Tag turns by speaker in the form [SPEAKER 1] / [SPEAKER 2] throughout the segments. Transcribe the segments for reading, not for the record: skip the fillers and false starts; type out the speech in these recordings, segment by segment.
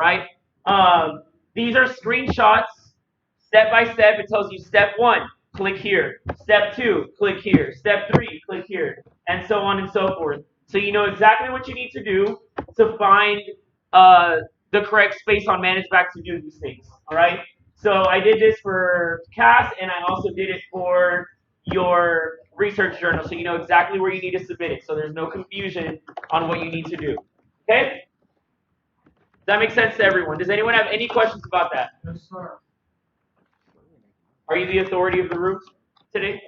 [SPEAKER 1] right? These are screenshots, step by step. It tells you step 1, click here. Step 2, click here. Step 3, click here, and so on and so forth. So you know exactly what you need to do to find the correct space on ManageBack to do these things. All right. So I did this for CAS, and I also did it for your research journal, so you know exactly where you need to submit it. So there's no confusion on what you need to do. Okay. Does that make sense to everyone? Does anyone have any questions about that?
[SPEAKER 2] Yes, sir.
[SPEAKER 1] Are you the authority of the room today?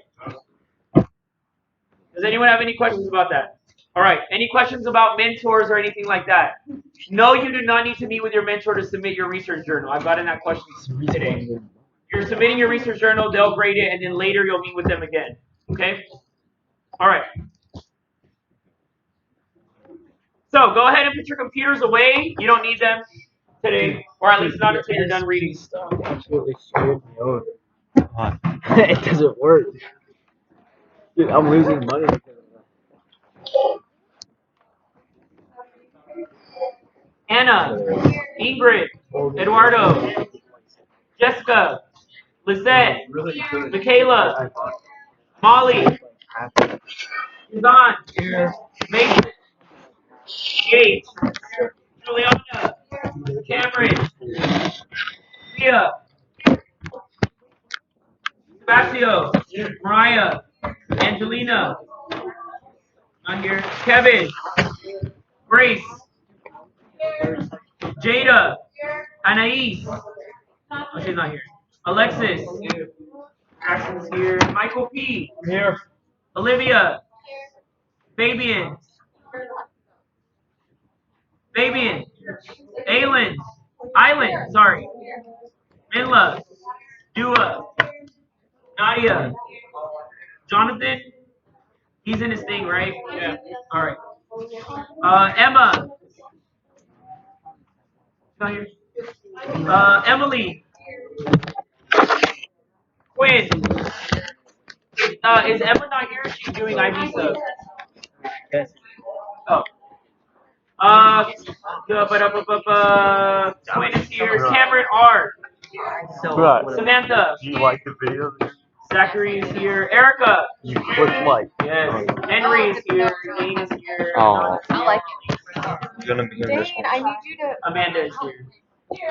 [SPEAKER 1] Does anyone have any questions about that? All right. Any questions about mentors or anything like that? No, you do not need to meet with your mentor to submit your research journal. I've gotten that question today. You're submitting your research journal, they'll grade it, and then later you'll meet with them again. Okay? All right. So go ahead and put your computers away. You don't need them today, or at least not until you're done reading.
[SPEAKER 3] Stuff absolutely screwed me over. It doesn't work. Dude, I'm losing money because of
[SPEAKER 1] Anna, Ingrid, Eduardo, Jessica, Lisette, Michaela, Molly, Suzanne, Mason, Kate, Juliana, Cameron, Leah, Sebastian, Mariah, Angelina, not here, Kevin, Grace, Jada, Anais, oh, she's not here, Alexis, Jackson's here, Michael P,
[SPEAKER 3] I'm here.
[SPEAKER 1] Olivia, Fabian, Island, sorry, Minla, Dua, Nadia, Jonathan, he's in his thing, right? Yeah. All right. Emma, not here. Emily, Quinn. Is Emma not here? She's doing IB stuff.
[SPEAKER 3] Yes.
[SPEAKER 1] Oh. Quinn is here. Cameron R.
[SPEAKER 4] Right.
[SPEAKER 1] Samantha.
[SPEAKER 4] Do you like the video?
[SPEAKER 1] Zachary is here. Erica.
[SPEAKER 4] You click like.
[SPEAKER 1] Yes. Henry is here. Dane is here.
[SPEAKER 4] Oh.
[SPEAKER 5] I like
[SPEAKER 4] You're gonna be in this
[SPEAKER 5] Dane,
[SPEAKER 4] one.
[SPEAKER 5] I need you to.
[SPEAKER 1] Amanda is here.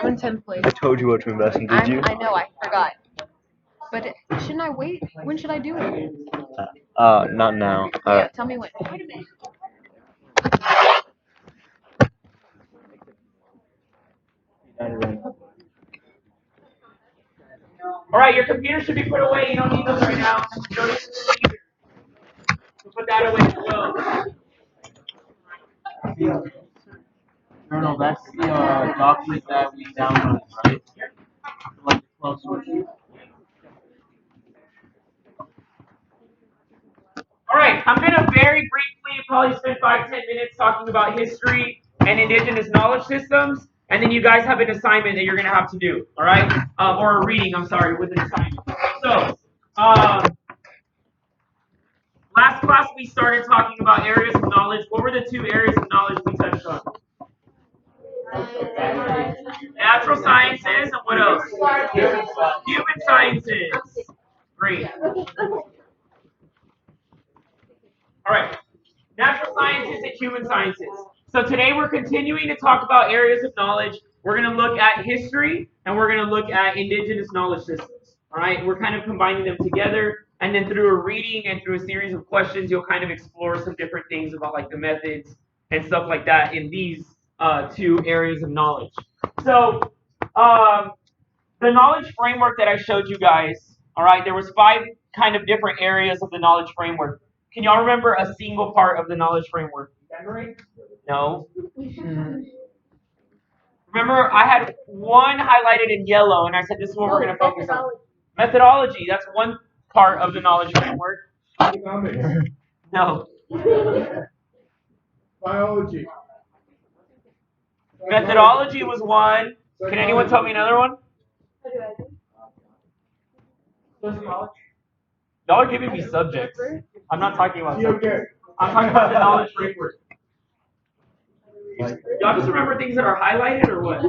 [SPEAKER 5] I'm in 10th place.
[SPEAKER 4] I told you what to invest in, did you?
[SPEAKER 5] I know, I forgot. But shouldn't I wait? When should I do it?
[SPEAKER 4] Not now.
[SPEAKER 5] Yeah, tell me when.
[SPEAKER 1] All right, your computer should be put away. You don't need those right now. You don't need those either. So put that away as well.
[SPEAKER 3] Journal, that's the document that we downloaded, right? Like the club source.
[SPEAKER 1] All right, I'm going to very briefly probably spend 5-10 minutes talking about history and indigenous knowledge systems, and then you guys have an assignment that you're going to have to do, all right? Or a reading, I'm sorry, with an assignment. So, last class we started talking about areas of knowledge. What were the 2 areas of knowledge we touched on? Natural sciences and what else? Human sciences. Great. All right. Natural sciences and human sciences. So today we're continuing to talk about areas of knowledge. We're going to look at history and we're going to look at indigenous knowledge systems. All right. We're kind of combining them together. And then through a reading and through a series of questions, you'll kind of explore some different things about like the methods and stuff like that in these 2 areas of knowledge. So the knowledge framework that I showed you guys, all right, there was 5 kind of different areas of the knowledge framework. Can y'all remember a single part of the knowledge framework? Memory? No. Remember, I had one highlighted in yellow, and I said this is what we're going to focus on. Methodology. That's one part of the knowledge framework.
[SPEAKER 2] Economics.
[SPEAKER 1] No.
[SPEAKER 2] Biology.
[SPEAKER 1] Methodology was one. Can anyone tell me another one? Y'all are giving me subjects. I'm not talking about subjects. I'm talking about the knowledge framework. Y'all just remember things that are highlighted or what?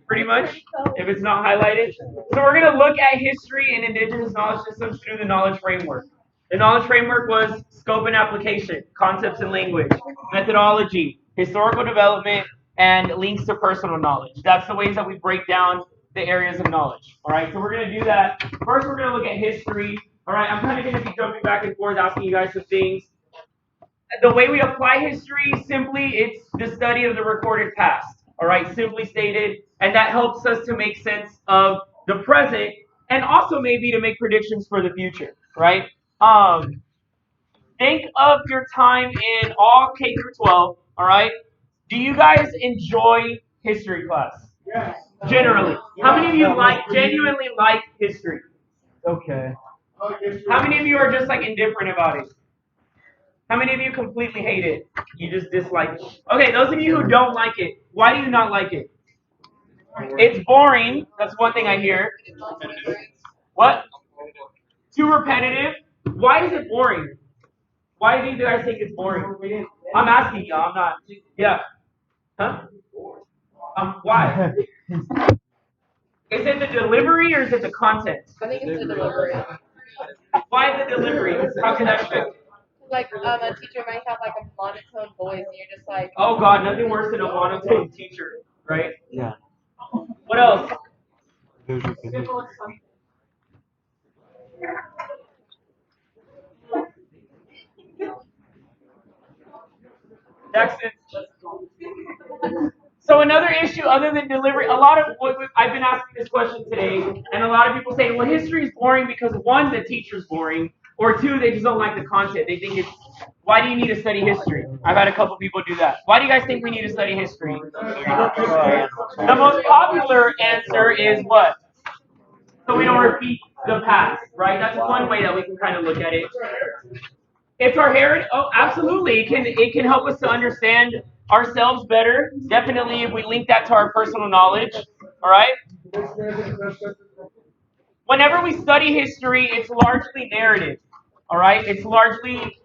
[SPEAKER 1] Pretty much, if it's not highlighted. So we're going to look at history and indigenous knowledge systems through the knowledge framework. The knowledge framework was scope and application, concepts and language, methodology, historical development, and links to personal knowledge. That's the ways that we break down the areas of knowledge. All right, so we're going to do that. First, we're going to look at history. All right, I'm kind of going to be jumping back and forth, asking you guys some things. The way we apply history, simply, it's the study of the recorded past. All right, simply stated, and that helps us to make sense of the present and also maybe to make predictions for the future, right? Think of your time in all K through 12, all right? Do you guys enjoy history class?
[SPEAKER 2] Yes.
[SPEAKER 1] Generally. How many of you genuinely like history?
[SPEAKER 3] Okay.
[SPEAKER 1] How many of you are just like indifferent about it? How many of you completely hate it? You just dislike it? Okay, those of you who don't like it, why do you not like it? It's boring. That's one thing I hear. What? Too repetitive. Why is it boring? Why do you guys think it's boring? I'm asking y'all. I'm not. Yeah. Huh? Why? Is it the delivery or is it the content?
[SPEAKER 6] I think it's the delivery.
[SPEAKER 1] Why the delivery? How can that affect?
[SPEAKER 6] Like, a teacher might have like a monotone voice, and you're just like,
[SPEAKER 1] Oh God, nothing worse than a monotone teacher, right?
[SPEAKER 3] Yeah.
[SPEAKER 1] What else? Jackson. So another issue other than delivery, a lot of I've been asking this question today, and a lot of people say, well, history is boring because one, the teacher's boring, or two, they just don't like the content. They think it's, why do you need to study history? I've had a couple people do that. Why do you guys think we need to study history? The most popular answer is what? So we don't repeat the past, right? That's one way that we can kind of look at it. It's our heritage. Oh, absolutely. It can help us to understand ourselves better. Definitely, if we link that to our personal knowledge. All right. Whenever we study history, it's largely narrative. All right. It's largely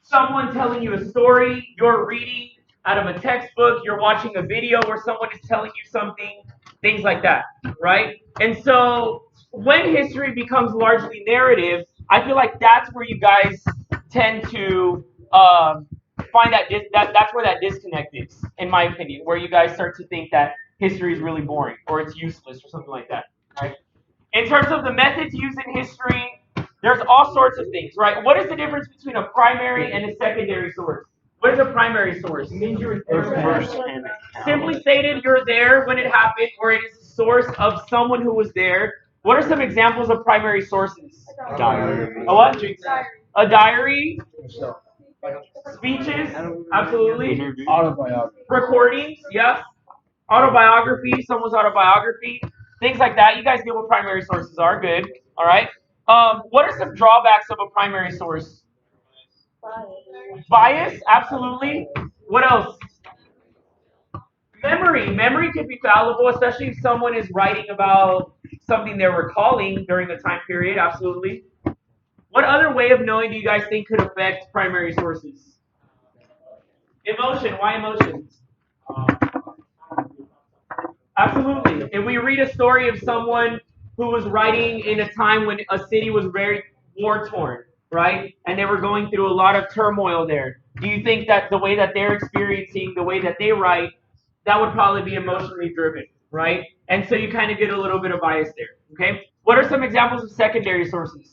[SPEAKER 1] someone telling you a story. You're reading out of a textbook. You're watching a video where someone is telling you something. Things like that. Right. And so when history becomes largely narrative, I feel like that's where you guys tend to find that's where that disconnect is, in my opinion, where you guys start to think that history is really boring or it's useless or something like that, right? In terms of the methods used in history, there's all sorts of things, right? What is the difference between a primary and a secondary source? What is a primary source? Simply stated, you're there when it happened, or it is the source of someone who was there. What are some examples of primary sources?
[SPEAKER 3] Diary.
[SPEAKER 1] A what? A diary. Speeches, absolutely.
[SPEAKER 3] Autobiography.
[SPEAKER 1] Recordings, yes. Autobiography, someone's autobiography. Things like that. You guys get what primary sources are. Good. All right. What are some drawbacks of a primary source? Bias, absolutely. What else? Memory. Memory could be fallible, especially if someone is writing about something they're recalling during a time period. Absolutely. What other way of knowing do you guys think could affect primary sources? Emotion. Why emotions? Absolutely. If we read a story of someone who was writing in a time when a city was very war-torn, right? And they were going through a lot of turmoil there. Do you think that the way that they're experiencing, the way that they write, that would probably be emotionally driven, right? And so you kind of get a little bit of bias there, okay? What are some examples of secondary sources?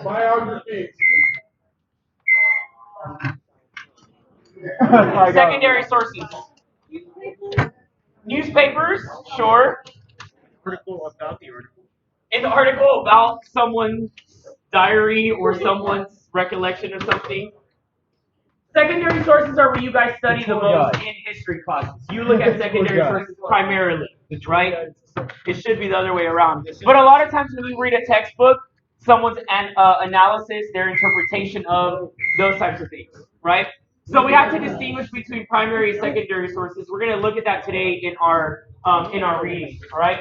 [SPEAKER 2] Biography.
[SPEAKER 1] Secondary sources. Newspapers, sure.
[SPEAKER 2] Article about the article.
[SPEAKER 1] An article about someone's diary or someone's recollection of something. Secondary sources are where you guys study the most in history classes. You look at secondary sources primarily, right? It should be the other way around. But a lot of times when we read a textbook, someone's analysis, their interpretation of those types of things, right? So we have to distinguish between primary and secondary sources. We're going to look at that today in our reading, all right?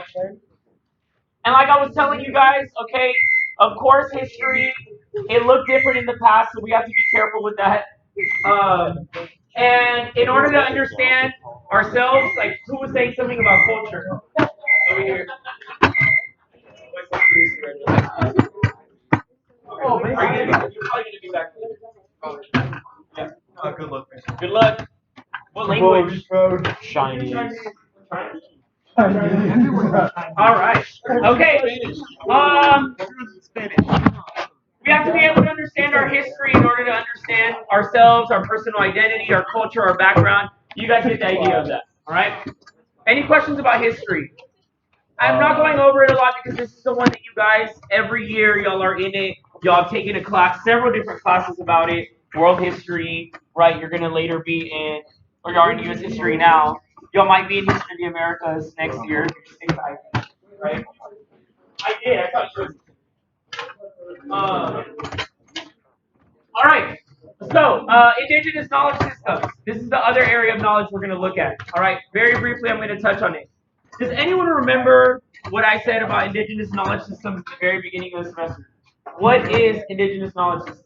[SPEAKER 1] And like I was telling you guys, okay, of course history, it looked different in the past, so we have to be careful with that. And in order to understand ourselves, like who was saying something about culture over here? Oh, you're probably gonna be back. Yeah.
[SPEAKER 4] Good luck.
[SPEAKER 1] Good luck. What language?
[SPEAKER 4] Chinese.
[SPEAKER 1] All right. Okay. We have to be able to understand our history in order to understand ourselves, our personal identity, our culture, our background. You guys get the idea of that. All right. Any questions about history? I'm not going over it a lot because this is the one that you guys, every year, y'all are in it. Y'all have taken a class, several different classes about it. World history, right? You're going to later be in, or you are in U.S. history now. Y'all might be in history of the Americas next year. Right? I did. I thought you would. All right. So, indigenous knowledge systems. This is the other area of knowledge we're going to look at. All right. Very briefly, I'm going to touch on it. Does anyone remember what I said about indigenous knowledge systems at the very beginning of the semester? What is indigenous knowledge systems?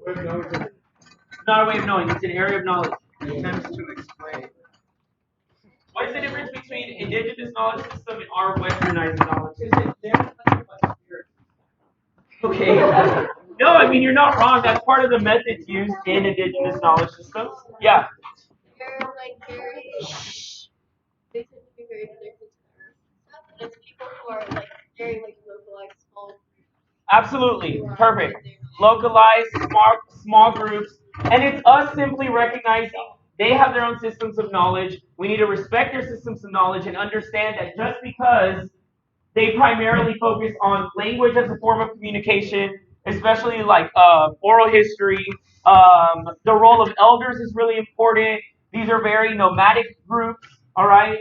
[SPEAKER 1] It's not a way of knowing. It's an area of knowledge.
[SPEAKER 2] Attempts to explain.
[SPEAKER 1] What is the difference between indigenous knowledge system and our westernized knowledge system? Okay. No, I mean, you're not wrong. That's part of the methods used in indigenous knowledge systems. Yeah.
[SPEAKER 6] They're like very, they tend to be very connected to stuff. And it's people who are like very like localized, small.
[SPEAKER 1] Absolutely. Perfect. Localized, small groups. And it's us simply recognizing they have their own systems of knowledge. We need to respect their systems of knowledge and understand that just because they primarily focus on language as a form of communication, especially like oral history. The role of elders is really important. These are very nomadic groups, all right?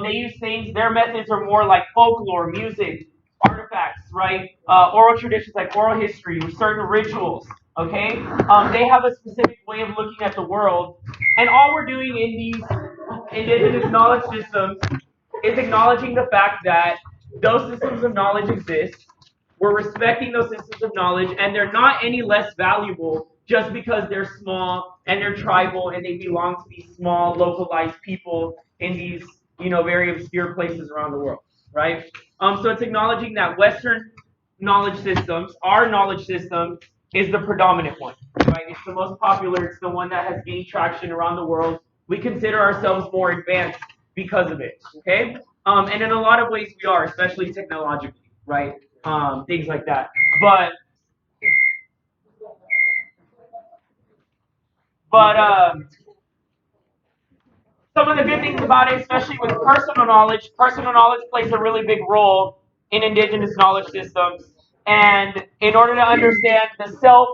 [SPEAKER 1] They use things, their methods are more like folklore, music, artifacts, right? Oral traditions like oral history, certain rituals, okay? They have a specific way of looking at the world. And all we're doing in these indigenous knowledge systems is acknowledging the fact that those systems of knowledge exist. We're respecting those systems of knowledge, and they're not any less valuable just because they're small and they're tribal and they belong to these small, localized people in these, very obscure places around the world, right? So it's acknowledging that Western knowledge systems, our knowledge system, is the predominant one, right? It's the most popular. It's the one that has gained traction around the world. We consider ourselves more advanced because of it, okay? And in a lot of ways we are, especially technologically, right? Things like that. But some of the good things about it, especially with personal knowledge plays a really big role in indigenous knowledge systems. And in order to understand the self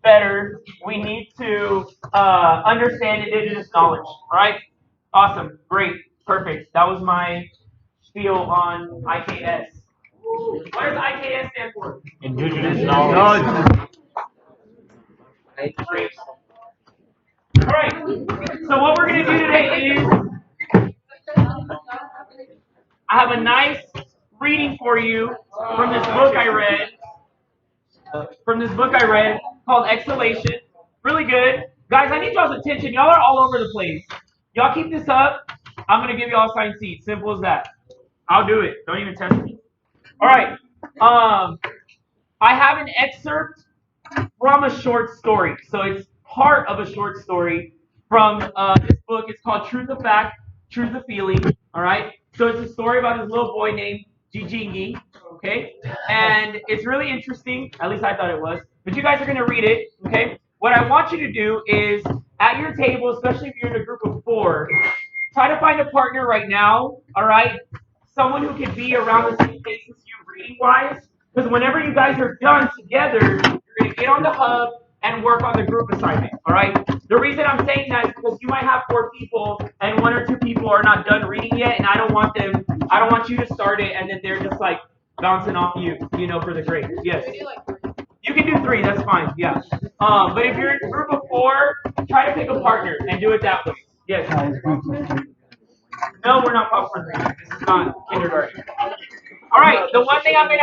[SPEAKER 1] better, we need to understand indigenous knowledge. All right? Awesome. Great. Perfect. That was my spiel on IKS. What does IKS stand for?
[SPEAKER 4] Indigenous knowledge.
[SPEAKER 1] Great. All right. So what we're going to do today is I have a nice reading for you from this book I read. Called Exhalation. Really good. Guys, I need y'all's attention. Y'all are all over the place. Y'all keep this up. I'm going to give y'all assigned seats. Simple as that. I'll do it. Don't even test me. All right. I have an excerpt from a short story. So it's part of a short story from this book. It's called Truth of Fact, Truth of Feeling. All right. So it's a story about this little boy named Jijingi. Okay. And it's really interesting. At least I thought it was. But you guys are going to read it. Okay. What I want you to do is at your table, especially if you're in a group of 4, try to find a partner right now. All right. Someone who can be around the same pace as you reading-wise. Because whenever you guys are done together, you're going to get on the hub and work on the group assignment, all right? The reason I'm saying that is because you might have 4 people and 1 or 2 people are not done reading yet, and I don't want you to start it and then they're just like bouncing off you, for the grade. Yes. You can do 3, that's fine, yeah. But if you're in a group of 4, try to pick a partner and do it that way. Yes. No, we're not popcorn. This is not kindergarten. All right, the one thing I'm going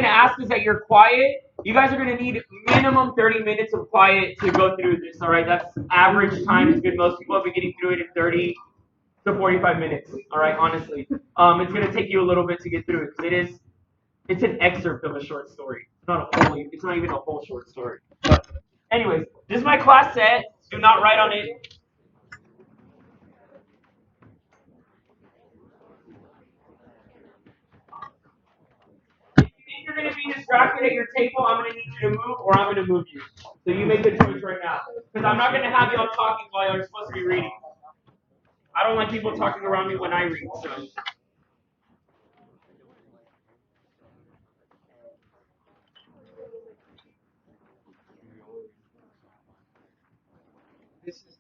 [SPEAKER 1] to ask is that you're quiet You guys are going to need minimum 30 minutes of quiet to go through this, all right? That's average time is good. Most people have been getting through it in 30 to 45 minutes, all right, honestly. It's going to take you a little bit to get through it because it's an excerpt of a short story. It's not even a whole short story. But anyways, this is my class set. Do not write on it. If you think you're going to be distracted at your table, I'm going to need you to move or I'm going to move you. So you make the choice right now. Because I'm not going to have y'all talking while you're supposed to be reading. I don't like people talking around me when I read. So.
[SPEAKER 2] This is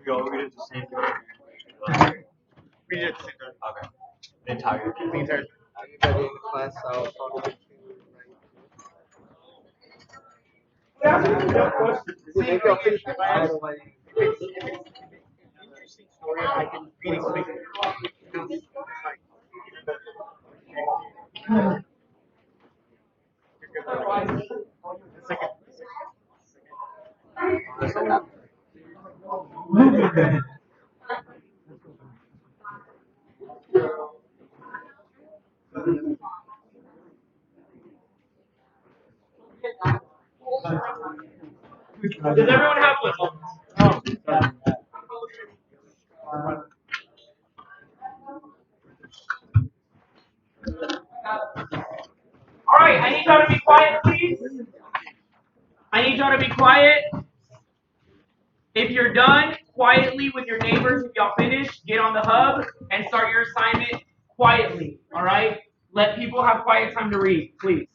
[SPEAKER 4] We all read it the same thing.
[SPEAKER 2] we did see that.
[SPEAKER 4] Okay. The entire
[SPEAKER 2] The entire everybody in the class I'll probably maybe I'll finish the class. If it's interesting story, I can read it quickly.
[SPEAKER 1] Does everyone have one? All right, I need y'all to be quiet, please. I need y'all to be quiet. If you're done, quietly with your neighbors, if y'all finish, get on the hub and start your assignment quietly. All right? Let people have quiet time to read, please.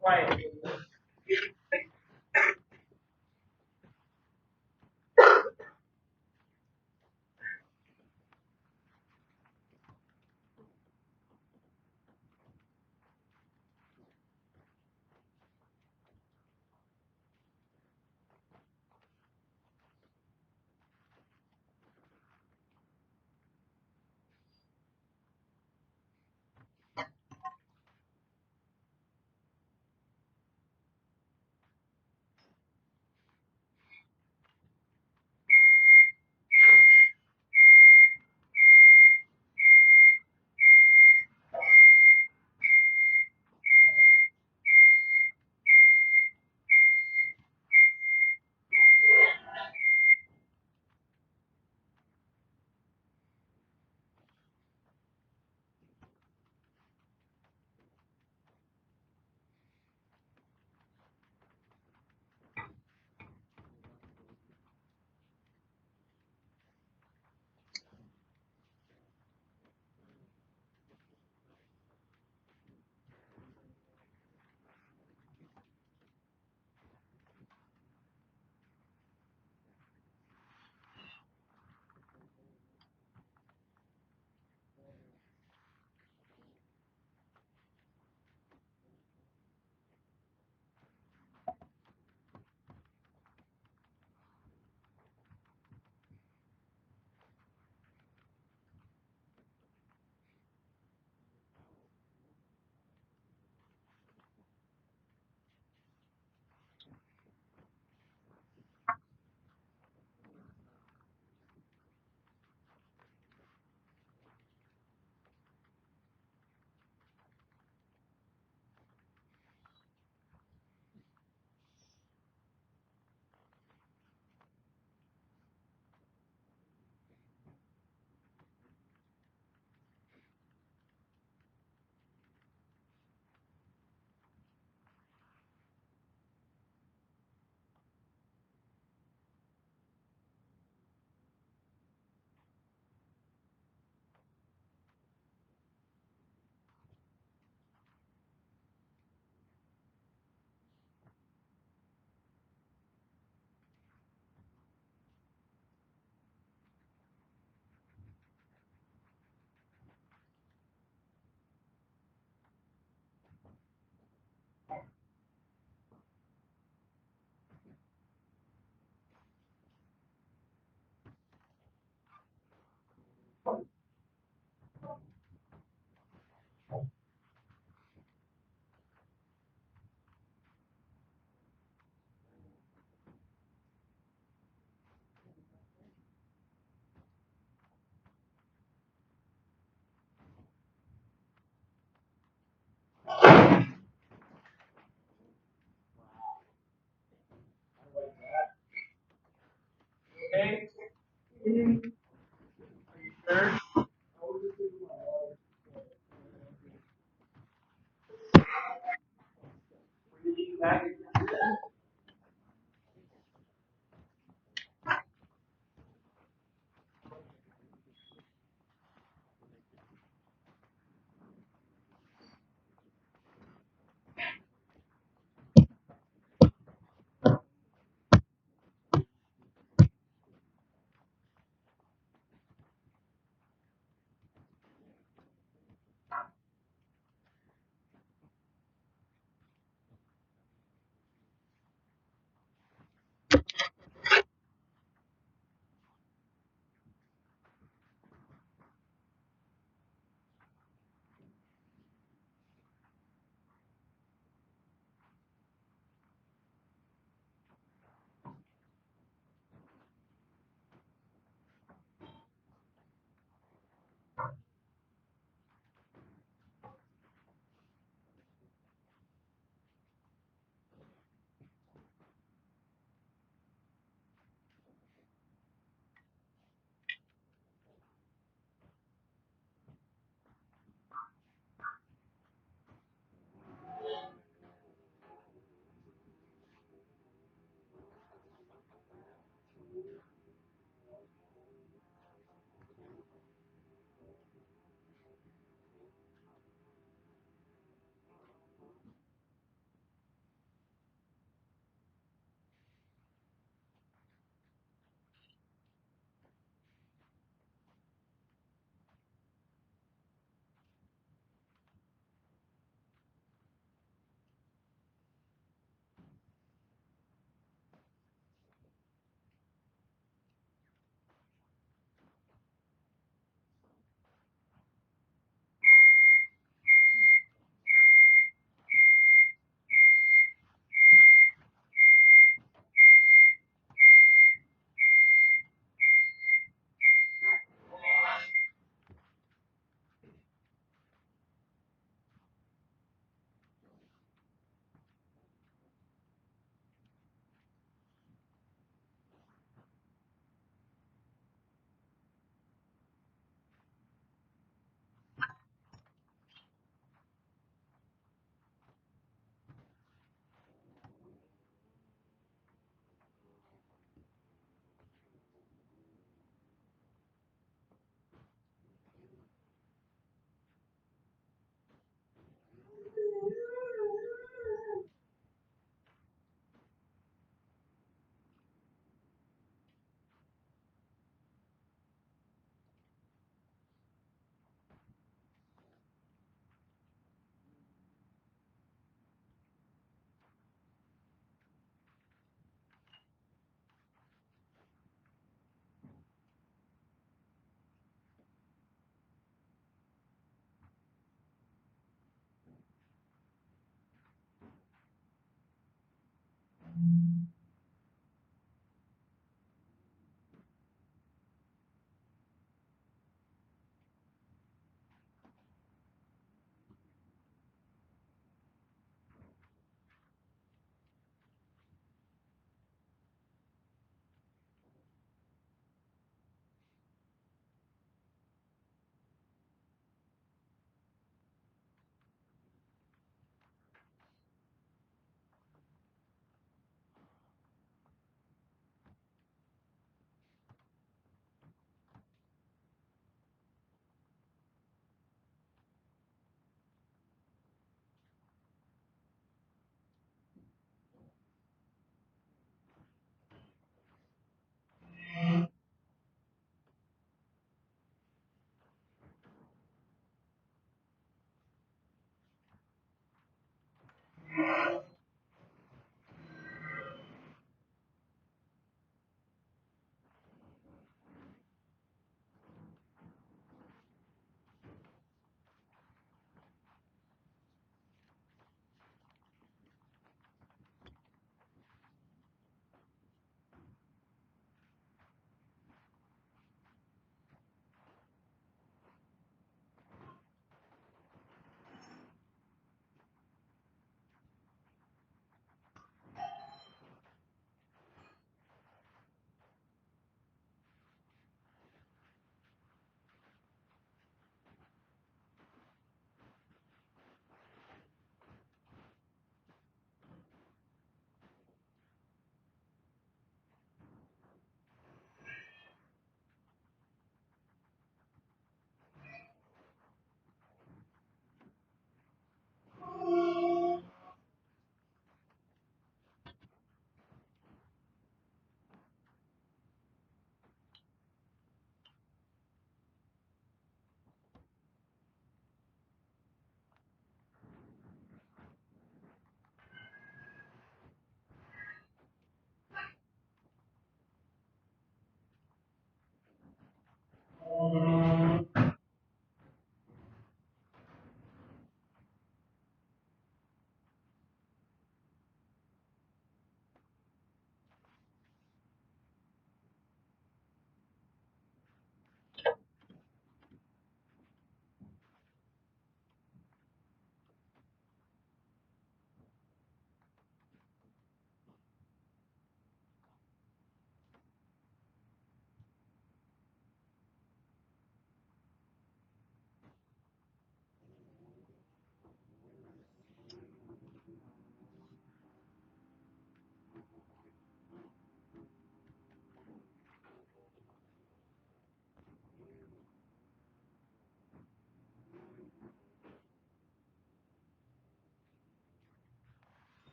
[SPEAKER 1] Quiet. Third.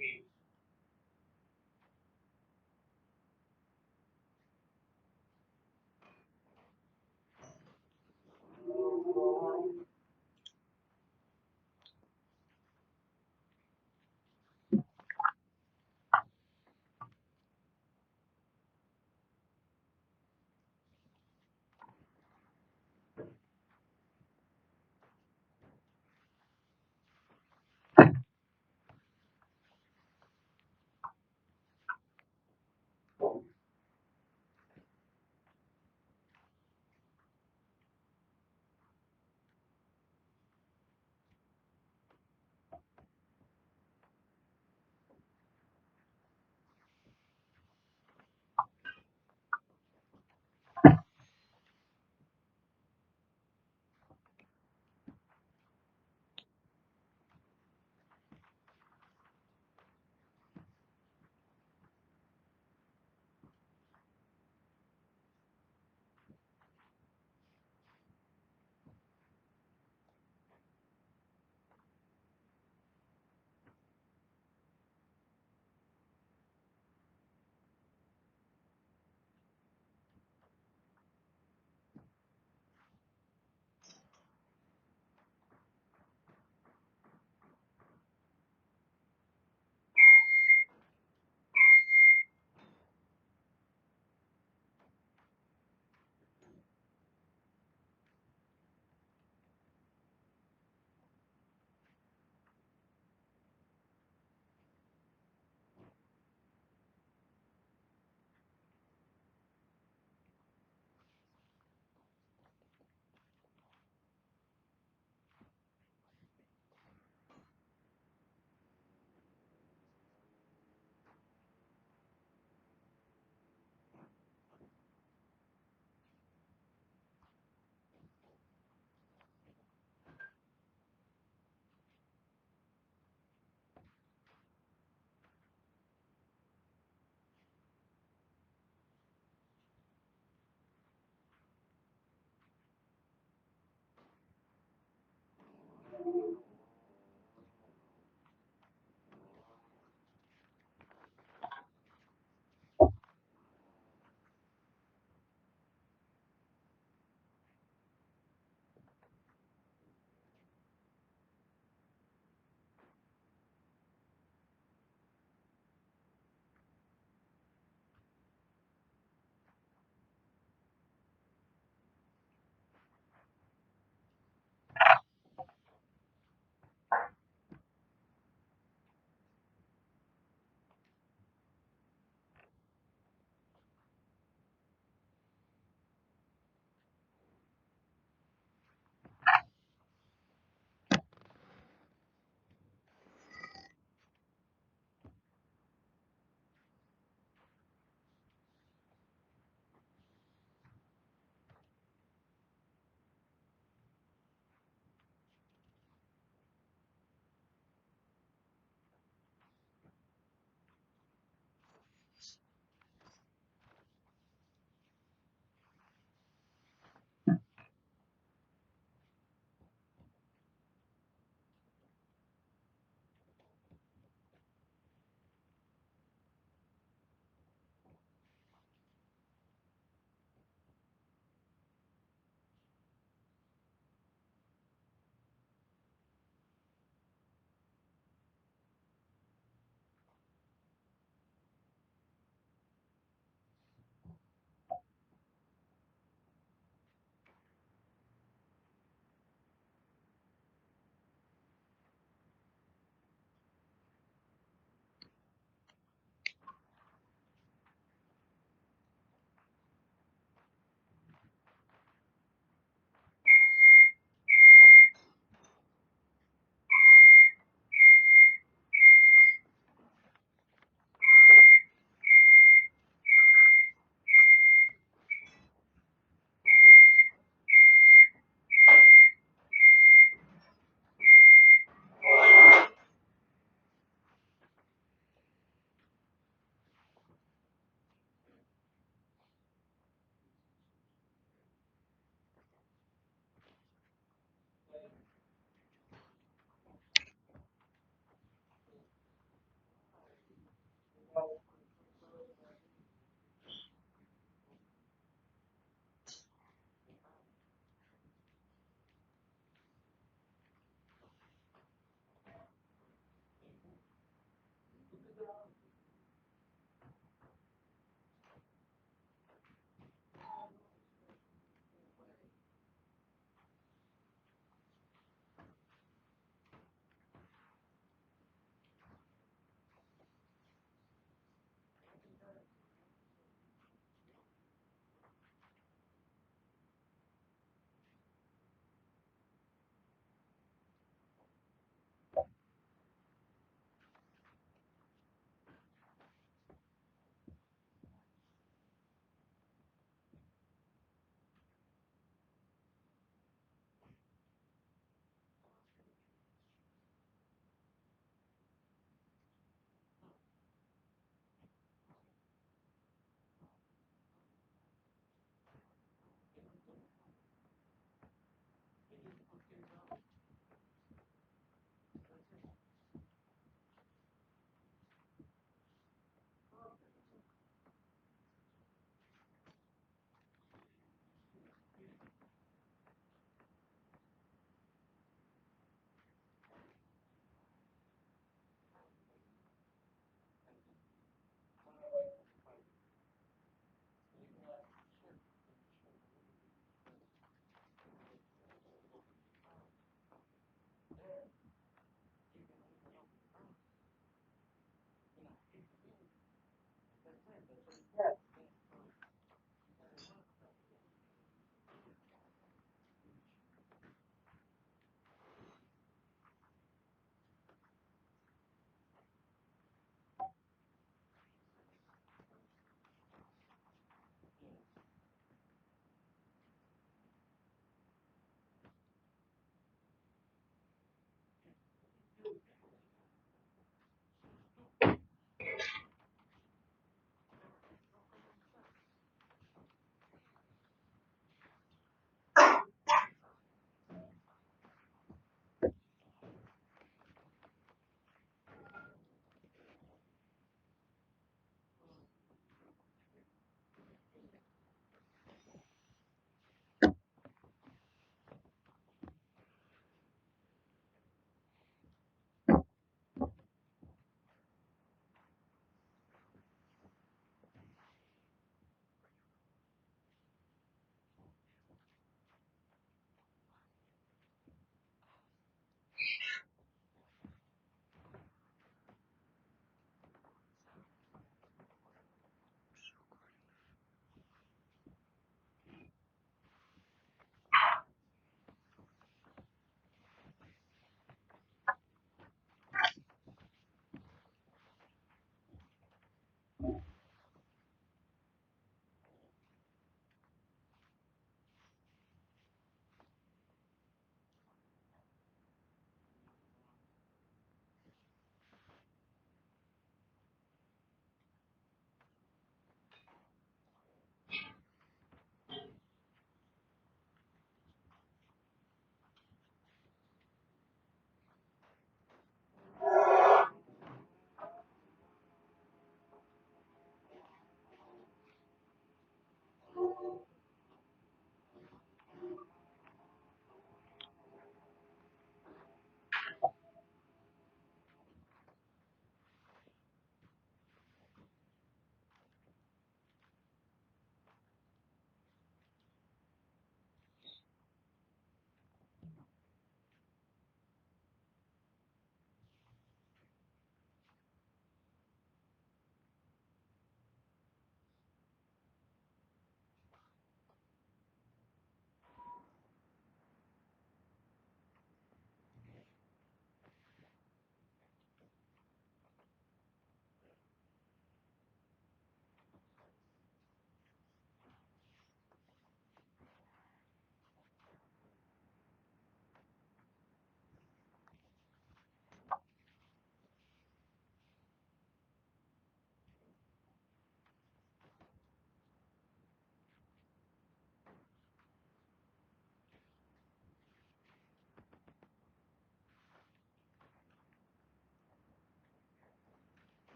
[SPEAKER 1] age.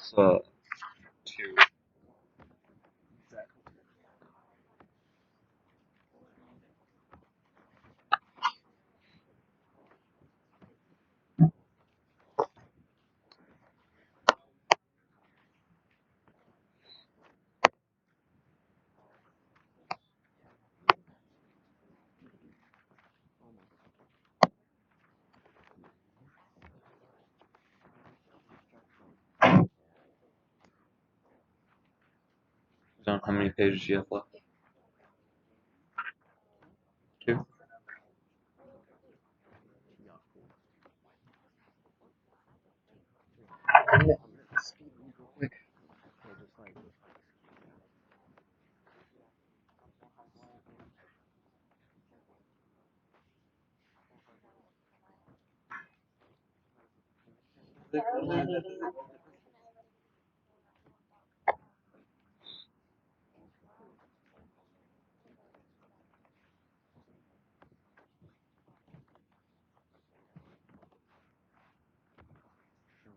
[SPEAKER 3] So
[SPEAKER 4] 2.
[SPEAKER 3] John, how many pages do you have left? 2.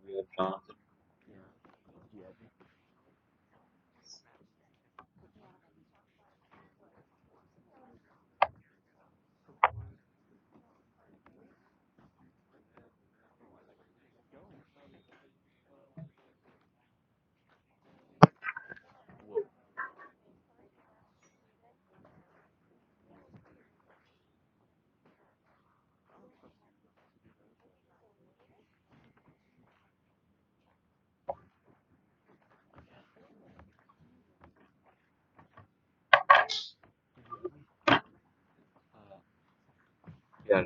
[SPEAKER 3] We have Jonathan. Yeah.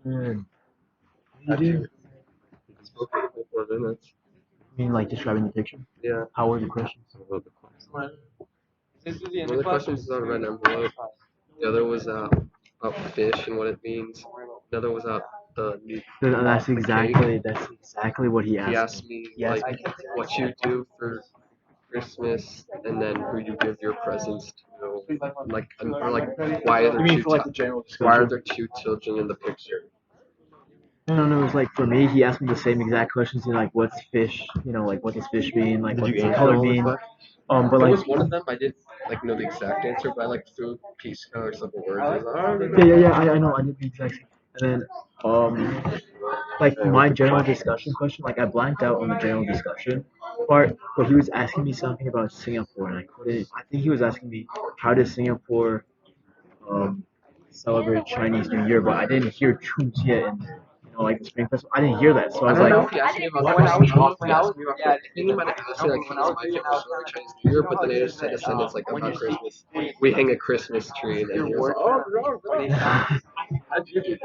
[SPEAKER 7] Good.
[SPEAKER 3] You do?
[SPEAKER 7] Spoke for a couple of minutes.
[SPEAKER 3] You mean like describing the picture?
[SPEAKER 7] Yeah.
[SPEAKER 3] How were the questions?
[SPEAKER 7] One of the questions is on red envelope. The other was about fish and what it means. Another was about the
[SPEAKER 3] That's
[SPEAKER 7] the
[SPEAKER 3] exactly
[SPEAKER 7] cake.
[SPEAKER 3] what he
[SPEAKER 7] He
[SPEAKER 3] asked
[SPEAKER 7] asked
[SPEAKER 3] me.
[SPEAKER 7] me
[SPEAKER 3] He asked
[SPEAKER 7] like
[SPEAKER 3] me
[SPEAKER 7] what you do for Christmas, and then who you give your presents to, or like why are there
[SPEAKER 3] You mean
[SPEAKER 7] two
[SPEAKER 3] for like the general
[SPEAKER 7] why are
[SPEAKER 3] discussion?
[SPEAKER 7] there 2 children in the picture?
[SPEAKER 3] No, it was like for me, he asked me the same exact questions. He's like, what's fish? You know, like what does fish mean? Like
[SPEAKER 7] Did
[SPEAKER 3] what
[SPEAKER 7] you
[SPEAKER 3] does the
[SPEAKER 7] answer
[SPEAKER 3] color
[SPEAKER 7] all the
[SPEAKER 3] mean?
[SPEAKER 7] questions?
[SPEAKER 3] But
[SPEAKER 7] There
[SPEAKER 3] like,
[SPEAKER 7] was one of them I didn't like know the exact answer, but I like threw a piece or some words. I was like,
[SPEAKER 3] I know, I did the exact same. And then, like my general discussion question, like I blanked out on the general discussion part, but he was asking me something about Singapore, and I couldn't. I think he was asking me how does Singapore celebrate Chinese New Year, but I didn't hear Chunjie and like the Spring Festival. I didn't hear that, so I
[SPEAKER 7] I
[SPEAKER 3] was
[SPEAKER 7] don't know
[SPEAKER 3] like,
[SPEAKER 7] if he asked me about that. I don't know if he asked me about that. I think he might have asked me like, "What's my favorite celebrate Chinese New Year?" But then I just said a sentence like about Christmas. We hang a Christmas tree, and then he was like, "Oh, no, really?" How'd you do, dude?
[SPEAKER 3] I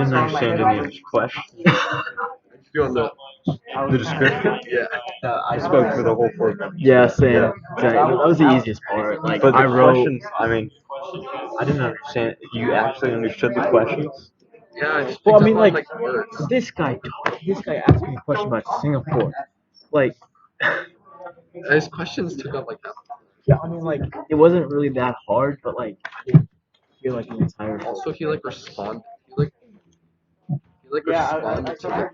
[SPEAKER 3] didn't understand any of his question.
[SPEAKER 7] You on
[SPEAKER 3] The description?
[SPEAKER 7] yeah.
[SPEAKER 3] I spoke for the whole 4 minutes. Yeah, same.
[SPEAKER 7] Yeah.
[SPEAKER 3] Exactly. That was the easiest part. Like
[SPEAKER 8] But the
[SPEAKER 3] I wrote.
[SPEAKER 8] questions, I mean, I didn't understand. You actually understood the questions?
[SPEAKER 7] Yeah, I just
[SPEAKER 3] Well, I
[SPEAKER 7] picked
[SPEAKER 3] mean,
[SPEAKER 7] up on
[SPEAKER 3] like
[SPEAKER 7] words.
[SPEAKER 3] this guy asked me a question about Singapore. Like,
[SPEAKER 7] His questions took up like that.
[SPEAKER 3] yeah, I mean, like it wasn't really that hard, but like I didn't feel like the entire.
[SPEAKER 7] Also, he like responded. He like responded to the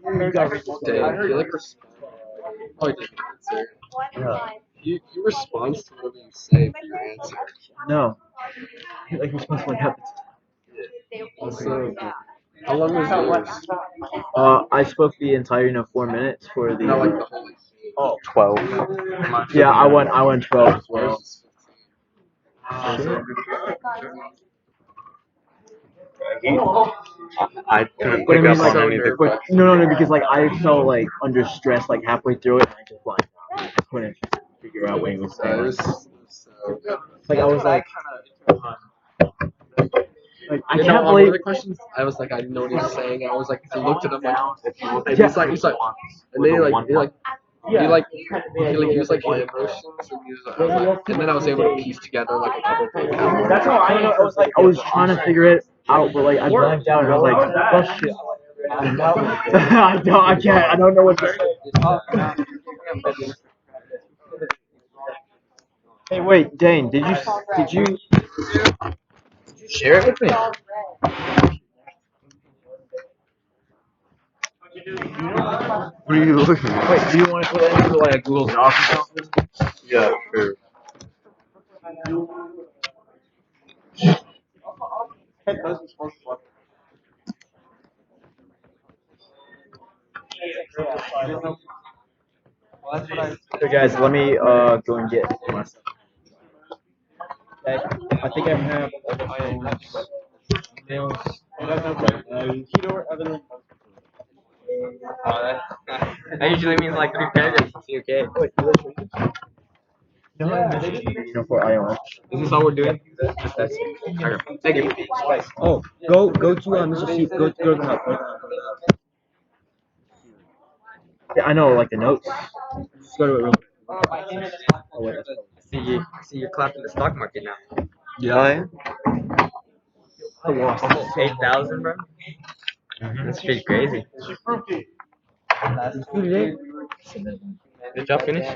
[SPEAKER 7] day. He like responded. Oh, he didn't answer.
[SPEAKER 3] Yeah.
[SPEAKER 7] He responds to whatever you say for your answer.
[SPEAKER 3] No, he like responds to what happens.
[SPEAKER 7] Also, how long was yours?
[SPEAKER 3] I spoke the entire 4 minutes for the.
[SPEAKER 7] Not like the whole.
[SPEAKER 3] Oh,
[SPEAKER 8] 12.
[SPEAKER 3] yeah, I went 12 as well.
[SPEAKER 7] Yours is 15.
[SPEAKER 8] I couldn't
[SPEAKER 3] But I
[SPEAKER 8] pick
[SPEAKER 3] mean,
[SPEAKER 8] up
[SPEAKER 3] like,
[SPEAKER 8] on any of the
[SPEAKER 3] but no, because like I felt like under stress like halfway through it, and I just like I couldn't figure out what he was saying. Like I was like I
[SPEAKER 7] You know,
[SPEAKER 3] can't
[SPEAKER 7] on one of
[SPEAKER 3] believe.
[SPEAKER 7] the questions, I was like, I didn't know what he was saying, and I was like, I looked at him like, and
[SPEAKER 3] Yeah.
[SPEAKER 7] he's like, and then he was like my emotions, and he was like, I was like, and then I was able to piece together like a couple of vocabulary.
[SPEAKER 3] That's how I know. I was like I was trying to figure it out, but like I blanked out, and I was like, oh shit. I don't know what to say. Hey, wait, Dane, did you share it with me?
[SPEAKER 8] What are you looking at?
[SPEAKER 3] Wait, do you want to put that into like a Google Doc or something?
[SPEAKER 8] Yeah, sure.
[SPEAKER 3] So guys, let me go and get my stuff. Okay, I think I have all the emails.
[SPEAKER 2] That usually means like 3 paragraphs. Okay.
[SPEAKER 3] Wait, for iOS.
[SPEAKER 2] Is this all we're doing? Just that's okay. Thank you.
[SPEAKER 3] Oh, go to Mr. C. Go to the hub. Yeah, I know, like the notes. Just go to it real quick. Oh, wait,
[SPEAKER 2] See you're clapping the stock market now.
[SPEAKER 8] Yeah, I am.
[SPEAKER 3] I lost.
[SPEAKER 2] 8,000, bro. That's straight crazy. Did y'all finish?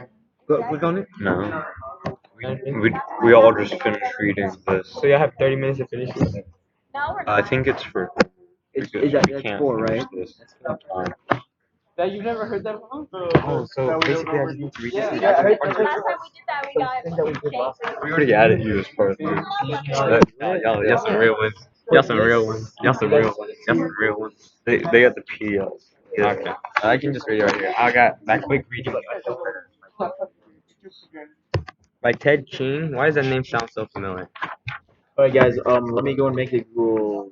[SPEAKER 3] Click on it.
[SPEAKER 8] No. We all just finished reading this.
[SPEAKER 2] So y'all have 30 minutes to finish this.
[SPEAKER 8] I think it's for.
[SPEAKER 3] It's
[SPEAKER 8] because
[SPEAKER 3] that's
[SPEAKER 8] we can't
[SPEAKER 3] 4,
[SPEAKER 8] finish
[SPEAKER 3] right?
[SPEAKER 8] this on time.
[SPEAKER 2] That you've never heard that before? Oh, so basically I just need to read this.
[SPEAKER 6] Last time we did that, we got
[SPEAKER 8] We already added you as part of it.
[SPEAKER 2] Y'all some real ones. Y'all some real ones. Y'all some real ones. Y'all some real ones.
[SPEAKER 8] They got the PDFs. Yeah.
[SPEAKER 2] Okay. I can just read it right here. I got that quick reading. By Ted Ching. Why does that name sound so familiar?
[SPEAKER 3] Alright, guys. Let me go and make a Google.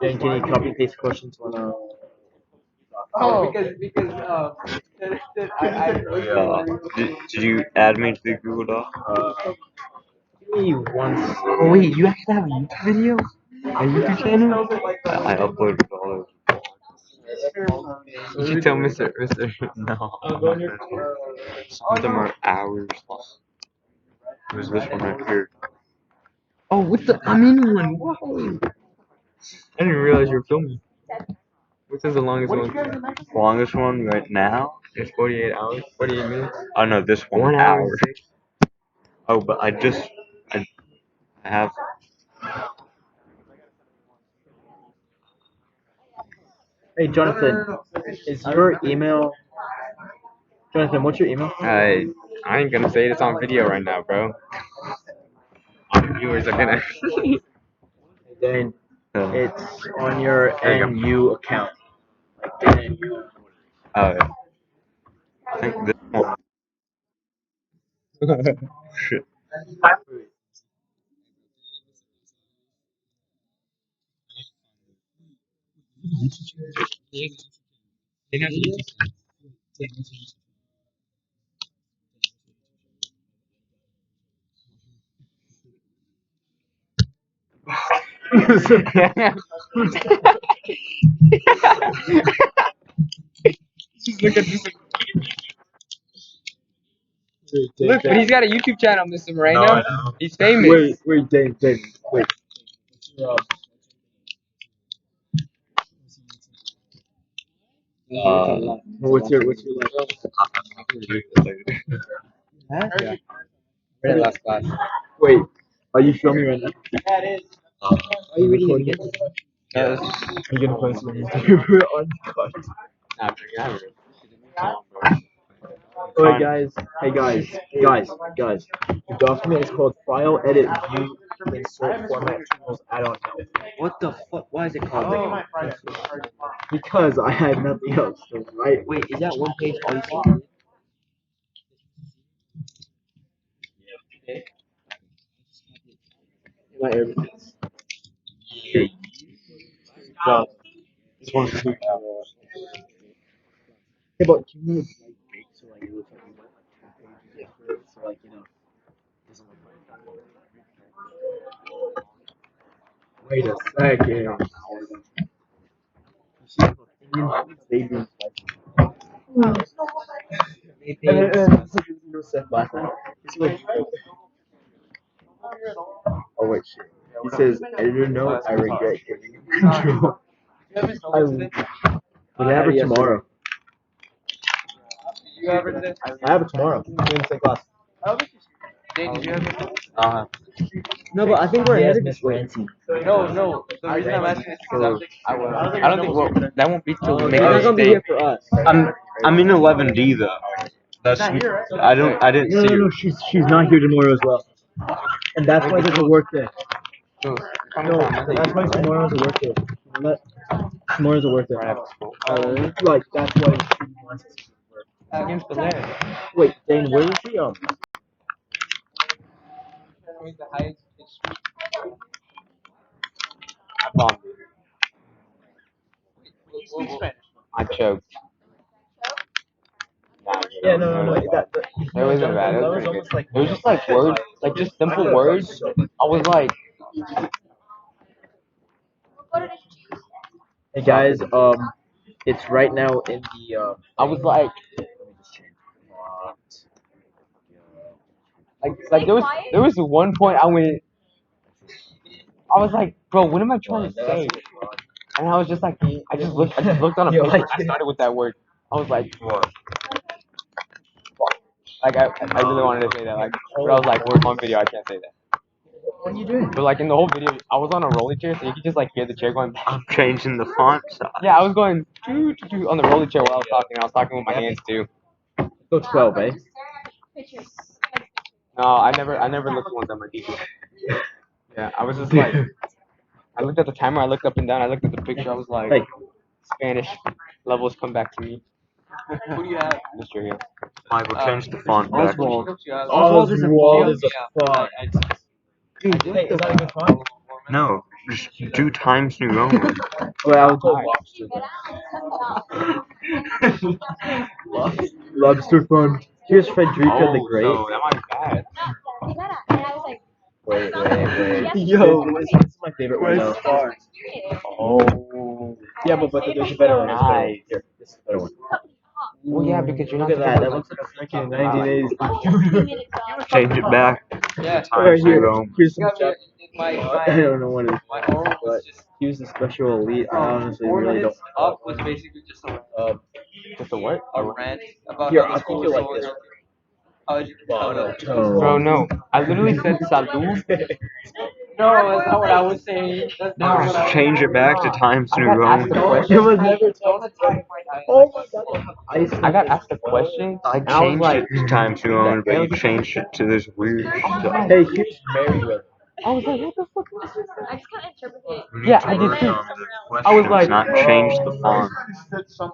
[SPEAKER 3] Then can you copy paste questions on
[SPEAKER 2] Because
[SPEAKER 8] Yeah. Did you add me to the Google Doc?
[SPEAKER 3] Give me once.
[SPEAKER 2] Oh wait, you actually have a YouTube video? A YouTube channel?
[SPEAKER 8] I uploaded all of
[SPEAKER 2] You should tell Mr.
[SPEAKER 8] No. I'm not gonna do it. Some of them are hours long. There's this one right here.
[SPEAKER 2] Oh, I'm in one. Whoa. I didn't realize you were filming. Which is the longest one?
[SPEAKER 8] The longest one right now?
[SPEAKER 2] It's 48 hours, 48 minutes.
[SPEAKER 8] Oh no, this one
[SPEAKER 2] 1 hour.
[SPEAKER 8] hour. Oh, but I have.
[SPEAKER 3] Hey, Jonathan, is your email? Jonathan, what's your email?
[SPEAKER 2] I ain't gonna say it's on video right now, bro. Our viewers are gonna.
[SPEAKER 3] Then it's on your
[SPEAKER 2] There you go.
[SPEAKER 3] NU account. Like NU.
[SPEAKER 8] I think this one. Shit.
[SPEAKER 2] Just look at this. Look, but he's got a YouTube channel, Mr. Moreno.
[SPEAKER 8] No, I know.
[SPEAKER 2] He's famous.
[SPEAKER 3] Wait, Dave, wait. What's your like?
[SPEAKER 2] Read it last class.
[SPEAKER 3] Wait, are you filming right now? Are you recording it?
[SPEAKER 2] Yes.
[SPEAKER 3] You're gonna post it on YouTube uncut. Alright, guys. Hey, guys. The document is called File Edit View Insert Format Tools Add-on Help.
[SPEAKER 2] What the fuck? Why is it called that?
[SPEAKER 3] Because I had nothing else to write.
[SPEAKER 2] Wait, is that one page all you see?
[SPEAKER 3] My earbuds.
[SPEAKER 8] No, this one's sweet.
[SPEAKER 3] Yeah, but can you like big so like it looks like you went like 2 pages into it, so like doesn't look like. Wait a second. You see, look, Indian food, they do and then Seth last night. He's like, oh wait, shit. He says, I didn't know I regret giving him control. We have it tomorrow. I have it tomorrow. We're in the same class. No, but I think we're ahead of Miss Rancy.
[SPEAKER 2] No. The reason I'm asking is because I don't think that won't be till
[SPEAKER 3] He's
[SPEAKER 2] Mickey
[SPEAKER 3] not gonna be
[SPEAKER 2] State.
[SPEAKER 3] here for us.
[SPEAKER 8] I'm in 11D though. That's I didn't see her.
[SPEAKER 3] No, she's not here tomorrow as well. And that's why there's a work day. No, that's why tomorrow's a work day. You know that? Tomorrow's a work day. Like, that's why she wants us to work.
[SPEAKER 2] Against the land.
[SPEAKER 3] Wait, Dane, where is he?
[SPEAKER 2] I bombed it. I choked.
[SPEAKER 3] Yeah, no. That
[SPEAKER 2] It wasn't bad. It was pretty good. It was just like words, like just simple words. I was like,
[SPEAKER 3] Hey guys, it's right now in the
[SPEAKER 2] I was like there was one point I was like, bro, what am I trying to say? And I was just like, I just looked on a paper. I started with that word. I was like, like I really wanted to say that, like, but I was like, we're on video, I can't say that.
[SPEAKER 3] What are you doing?
[SPEAKER 2] But like in the whole video, I was on a rolling chair, so you could just like hear the chair going.
[SPEAKER 8] I'm changing the font size.
[SPEAKER 2] Yeah, I was going on the rolling chair while I was talking. I was talking with my hands too.
[SPEAKER 3] Go 12, eh?
[SPEAKER 2] No, I never looked once at my teacher. Yeah, I was just like, I looked at the timer, I looked up and down, I looked at the picture, I was like,
[SPEAKER 3] Hey.
[SPEAKER 2] Spanish levels come back to me. Who do you have? Mr. Hill.
[SPEAKER 8] Michael, change the font back.
[SPEAKER 3] Oswald is a font. Dude, hey, is that a good font?
[SPEAKER 8] No, just do Times New Roman.
[SPEAKER 3] Well, I would go lobster. Lobster font. Here's Frederica the Great.
[SPEAKER 2] So that might be bad.
[SPEAKER 3] Wait. Yo, this is my favorite one though.
[SPEAKER 2] Oh.
[SPEAKER 3] Yeah, but there's a better one.
[SPEAKER 2] Nice.
[SPEAKER 3] Here, this is a better one.
[SPEAKER 2] Well, yeah, because you're not.
[SPEAKER 3] Look at that. That looks like a freaking 1980s computer.
[SPEAKER 8] Change it back.
[SPEAKER 2] Yeah.
[SPEAKER 8] Times New Roman.
[SPEAKER 3] Here's some stuff. I don't know what it is. But here's the special elite. I honestly really don't.
[SPEAKER 4] Up was basically just a
[SPEAKER 2] what?
[SPEAKER 4] a rant about
[SPEAKER 3] Here,
[SPEAKER 4] how
[SPEAKER 3] I
[SPEAKER 4] the
[SPEAKER 3] think
[SPEAKER 4] school
[SPEAKER 3] you
[SPEAKER 4] is
[SPEAKER 3] like
[SPEAKER 4] so
[SPEAKER 3] this.
[SPEAKER 2] Bro, no. I literally said salud.
[SPEAKER 4] No, that's not what I was saying. That's not what I
[SPEAKER 8] Just
[SPEAKER 4] was
[SPEAKER 8] change it back to Times New
[SPEAKER 2] I got asked a
[SPEAKER 8] Roman.
[SPEAKER 2] question.
[SPEAKER 3] It was never Oh my god.
[SPEAKER 2] I got asked a question.
[SPEAKER 8] I
[SPEAKER 2] and I was
[SPEAKER 8] changed
[SPEAKER 2] like,
[SPEAKER 8] it to Times New Roman, but you changed it to this weird stuff.
[SPEAKER 3] Hey, here's Meriwether.
[SPEAKER 2] I was like, what the fuck is this?
[SPEAKER 6] I just kind of interpret it.
[SPEAKER 8] We
[SPEAKER 2] Yeah,
[SPEAKER 8] need to
[SPEAKER 2] I did
[SPEAKER 8] work
[SPEAKER 2] too.
[SPEAKER 8] on the
[SPEAKER 2] I was
[SPEAKER 8] questions,
[SPEAKER 2] like,
[SPEAKER 8] not change the font.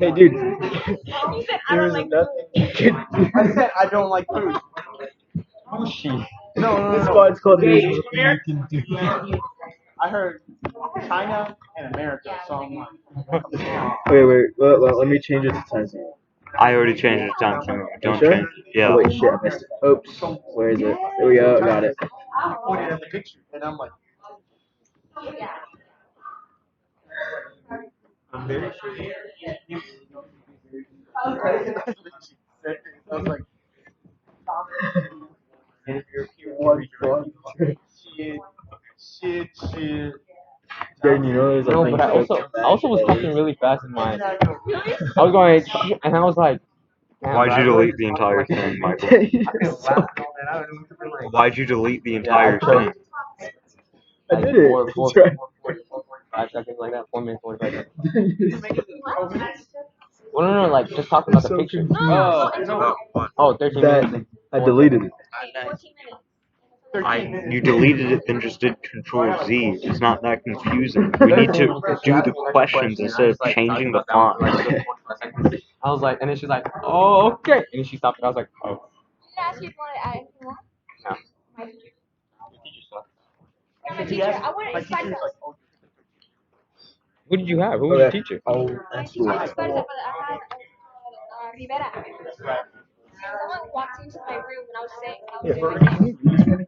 [SPEAKER 3] Hey, dude.
[SPEAKER 6] He said, I
[SPEAKER 3] There's
[SPEAKER 6] don't like
[SPEAKER 3] nothing you can do.
[SPEAKER 4] I said I don't like food.
[SPEAKER 2] Sushi.
[SPEAKER 3] This spot's called There's Nothing You Can Do.
[SPEAKER 4] I heard China and America, so I'm like,
[SPEAKER 3] Wait. Let me change it to Times New Roman.
[SPEAKER 8] I already changed it to Times New Roman. Don't
[SPEAKER 3] sure?
[SPEAKER 8] change it. Yeah.
[SPEAKER 3] Oh, wait, shit, I missed it. Oops. Where is it? There we go. Got it.
[SPEAKER 4] put it in the picture, and I'm like, I'm very sure. I was like, shit.
[SPEAKER 3] Then you know there's a
[SPEAKER 2] No,
[SPEAKER 3] thing
[SPEAKER 2] but I also was talking really fast in mine. I was going, and I was like,
[SPEAKER 8] Why'd you delete the entire thing, Michael? Why'd you delete the entire thing?
[SPEAKER 3] I did it. That's right.
[SPEAKER 2] 5 seconds like that, 4 minutes, 45 seconds. Well, no, like just talking about the picture. Oh, 13 minutes.
[SPEAKER 3] That I deleted it.
[SPEAKER 6] 14 minutes.
[SPEAKER 8] You deleted it, then just did Control Z. It's not that confusing. We need to do the questions instead of changing the font.
[SPEAKER 2] I was like, and then she's like, oh, okay. And then she stopped, and I was like, oh.
[SPEAKER 6] Did I ask you if you want to add anything more?
[SPEAKER 2] No.
[SPEAKER 6] My teacher. Yeah, my teacher. I want to inspire us.
[SPEAKER 8] What did you have? Who was your teacher?
[SPEAKER 3] I'll answer the
[SPEAKER 6] I
[SPEAKER 3] last
[SPEAKER 6] started,
[SPEAKER 3] one.
[SPEAKER 6] but I had Rivera. Someone walked into my room when I was saying I was
[SPEAKER 3] Yeah,
[SPEAKER 6] doing
[SPEAKER 3] can you read this for me?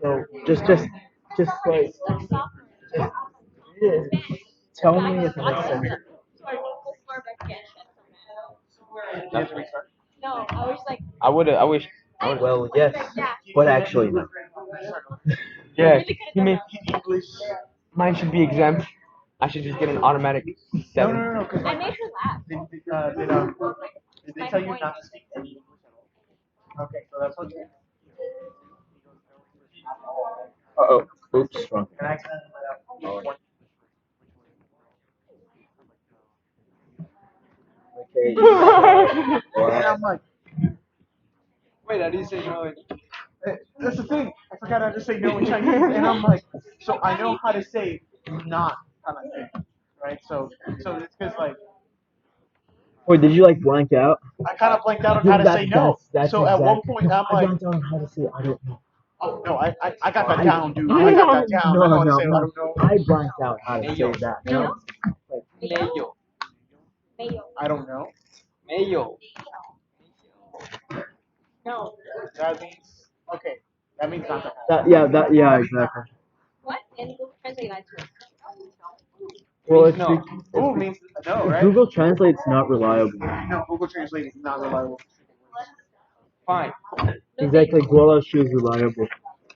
[SPEAKER 3] So just like tell me if it makes sense.
[SPEAKER 6] No, I was like,
[SPEAKER 2] I wish.
[SPEAKER 3] Well, yes, but actually no.
[SPEAKER 2] Yeah, he made mine should be exempt. I should just get an automatic
[SPEAKER 4] No,
[SPEAKER 2] 7.
[SPEAKER 4] no, no, because
[SPEAKER 6] I made her laugh.
[SPEAKER 4] did they tell you not to speak any English at all? Okay, so that's what.
[SPEAKER 3] Uh-oh. Oops. Wrong.
[SPEAKER 4] And I accidentally let out one.
[SPEAKER 3] Okay.
[SPEAKER 4] And I'm like,
[SPEAKER 7] Wait, I didn't say no.
[SPEAKER 4] that's the thing. I forgot how to say no in Chinese, and I'm like, so I know how to say not kind of thing, right? So it's because like
[SPEAKER 3] Wait, did you like blank out?
[SPEAKER 4] I kind of blanked out on how to say no.
[SPEAKER 3] That's
[SPEAKER 4] So at one point I'm
[SPEAKER 3] I
[SPEAKER 4] like,
[SPEAKER 3] blanked out on how to say I don't know.
[SPEAKER 4] oh no, I got that down, dude. I got that down. I know how to say I don't know.
[SPEAKER 3] I blanked out how to say that.
[SPEAKER 2] Mayo.
[SPEAKER 4] I don't know.
[SPEAKER 2] Mayo.
[SPEAKER 6] No.
[SPEAKER 4] That means okay. That means not that.
[SPEAKER 3] Yeah, exactly.
[SPEAKER 6] What? And Google Translate lied to us.
[SPEAKER 3] Well, it's
[SPEAKER 2] No.
[SPEAKER 4] Ooh means no, right?
[SPEAKER 3] Google Translate's not reliable.
[SPEAKER 4] No, Google Translate is not reliable.
[SPEAKER 2] Fine.
[SPEAKER 3] Exactly, Guala's shoe is reliable.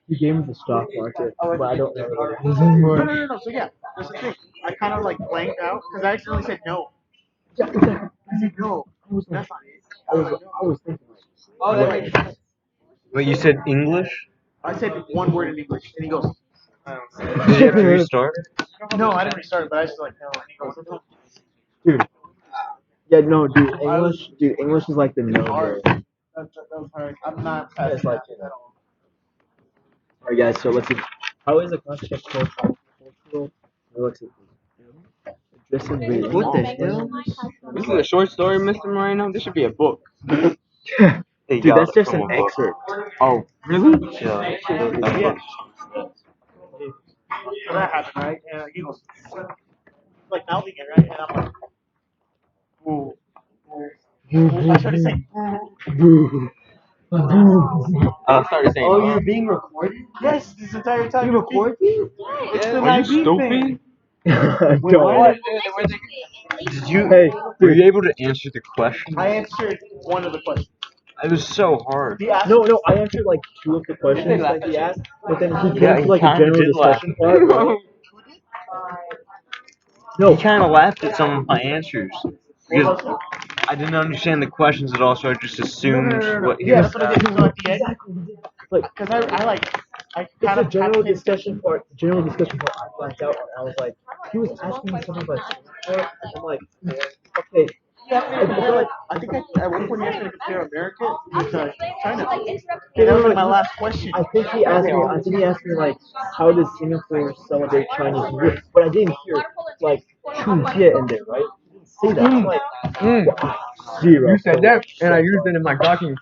[SPEAKER 3] He gave me the stock market, but I don't know what it is
[SPEAKER 4] No,
[SPEAKER 3] anymore.
[SPEAKER 4] no. So yeah, that's the thing. I kind of like blanked out because I accidentally said no.
[SPEAKER 3] Yeah, exactly.
[SPEAKER 4] I said no. That's not it.
[SPEAKER 3] I was thinking like,
[SPEAKER 2] Oh, that makes sense.
[SPEAKER 8] Wait, you said English?
[SPEAKER 4] I said one word in English, and he goes,
[SPEAKER 8] Did you have to restart?
[SPEAKER 4] no, I didn't restart it, but I was like, no. And he goes,
[SPEAKER 3] dude. Yeah, no, dude, English is like the no
[SPEAKER 4] hard.
[SPEAKER 3] word.
[SPEAKER 4] That was hard. I'm not
[SPEAKER 3] It's
[SPEAKER 4] passing
[SPEAKER 3] like,
[SPEAKER 4] that at all.
[SPEAKER 3] alright guys, so let's see. How is the concept called cultural relativism? Addressing reading.
[SPEAKER 8] What the hell?
[SPEAKER 2] This is a short story, Mr. Moreno. This should be a book.
[SPEAKER 8] They
[SPEAKER 3] Dude,
[SPEAKER 8] got
[SPEAKER 3] that's
[SPEAKER 8] it
[SPEAKER 3] just
[SPEAKER 8] from
[SPEAKER 3] an
[SPEAKER 8] a book.
[SPEAKER 3] excerpt.
[SPEAKER 2] Oh, really?
[SPEAKER 8] Yeah.
[SPEAKER 4] Yeah. So that happened, right? And he goes, like mouthing it, right? And I'm like, ooh. I started saying,
[SPEAKER 2] I started saying,
[SPEAKER 3] Oh, you're being recorded?
[SPEAKER 4] yes, this entire time.
[SPEAKER 3] You record me?
[SPEAKER 4] It's the
[SPEAKER 8] Are you
[SPEAKER 4] 9B
[SPEAKER 8] stupid?
[SPEAKER 4] thing.
[SPEAKER 3] Don't.
[SPEAKER 8] Did you?
[SPEAKER 3] Hey,
[SPEAKER 8] Were you able to answer the question?
[SPEAKER 4] I answered one of the questions.
[SPEAKER 8] It was so hard.
[SPEAKER 4] He asked
[SPEAKER 3] No, I answered like 2 of the questions that he asked, but then he
[SPEAKER 8] Yeah,
[SPEAKER 3] came
[SPEAKER 8] he
[SPEAKER 3] to like a
[SPEAKER 8] kinda
[SPEAKER 3] general
[SPEAKER 8] did laugh.
[SPEAKER 3] discussion part, right?
[SPEAKER 8] He
[SPEAKER 3] No,
[SPEAKER 8] kind of laughed at some of my answers because I didn't understand the questions at all, so I just assumed what he
[SPEAKER 3] yeah,
[SPEAKER 8] was
[SPEAKER 4] that's what I did.
[SPEAKER 8] asking.
[SPEAKER 4] So at the end,
[SPEAKER 3] exactly. Like,
[SPEAKER 4] because I kind
[SPEAKER 3] it's a
[SPEAKER 4] of
[SPEAKER 3] general
[SPEAKER 4] had him.
[SPEAKER 3] discussion part. General discussion part. I blanked out, and I was like, he was asking me something about Singapore. I'm like, okay.
[SPEAKER 4] I think at one point he asked me to compare America to China.
[SPEAKER 6] Like,
[SPEAKER 4] And that was like my last question.
[SPEAKER 3] I think he asked me like, how does Singapore celebrate Chinese New Year? But I didn't hear like Chujian in there, right? He didn't say that. I'm like, zero.
[SPEAKER 2] You said that, and I used it in my talking.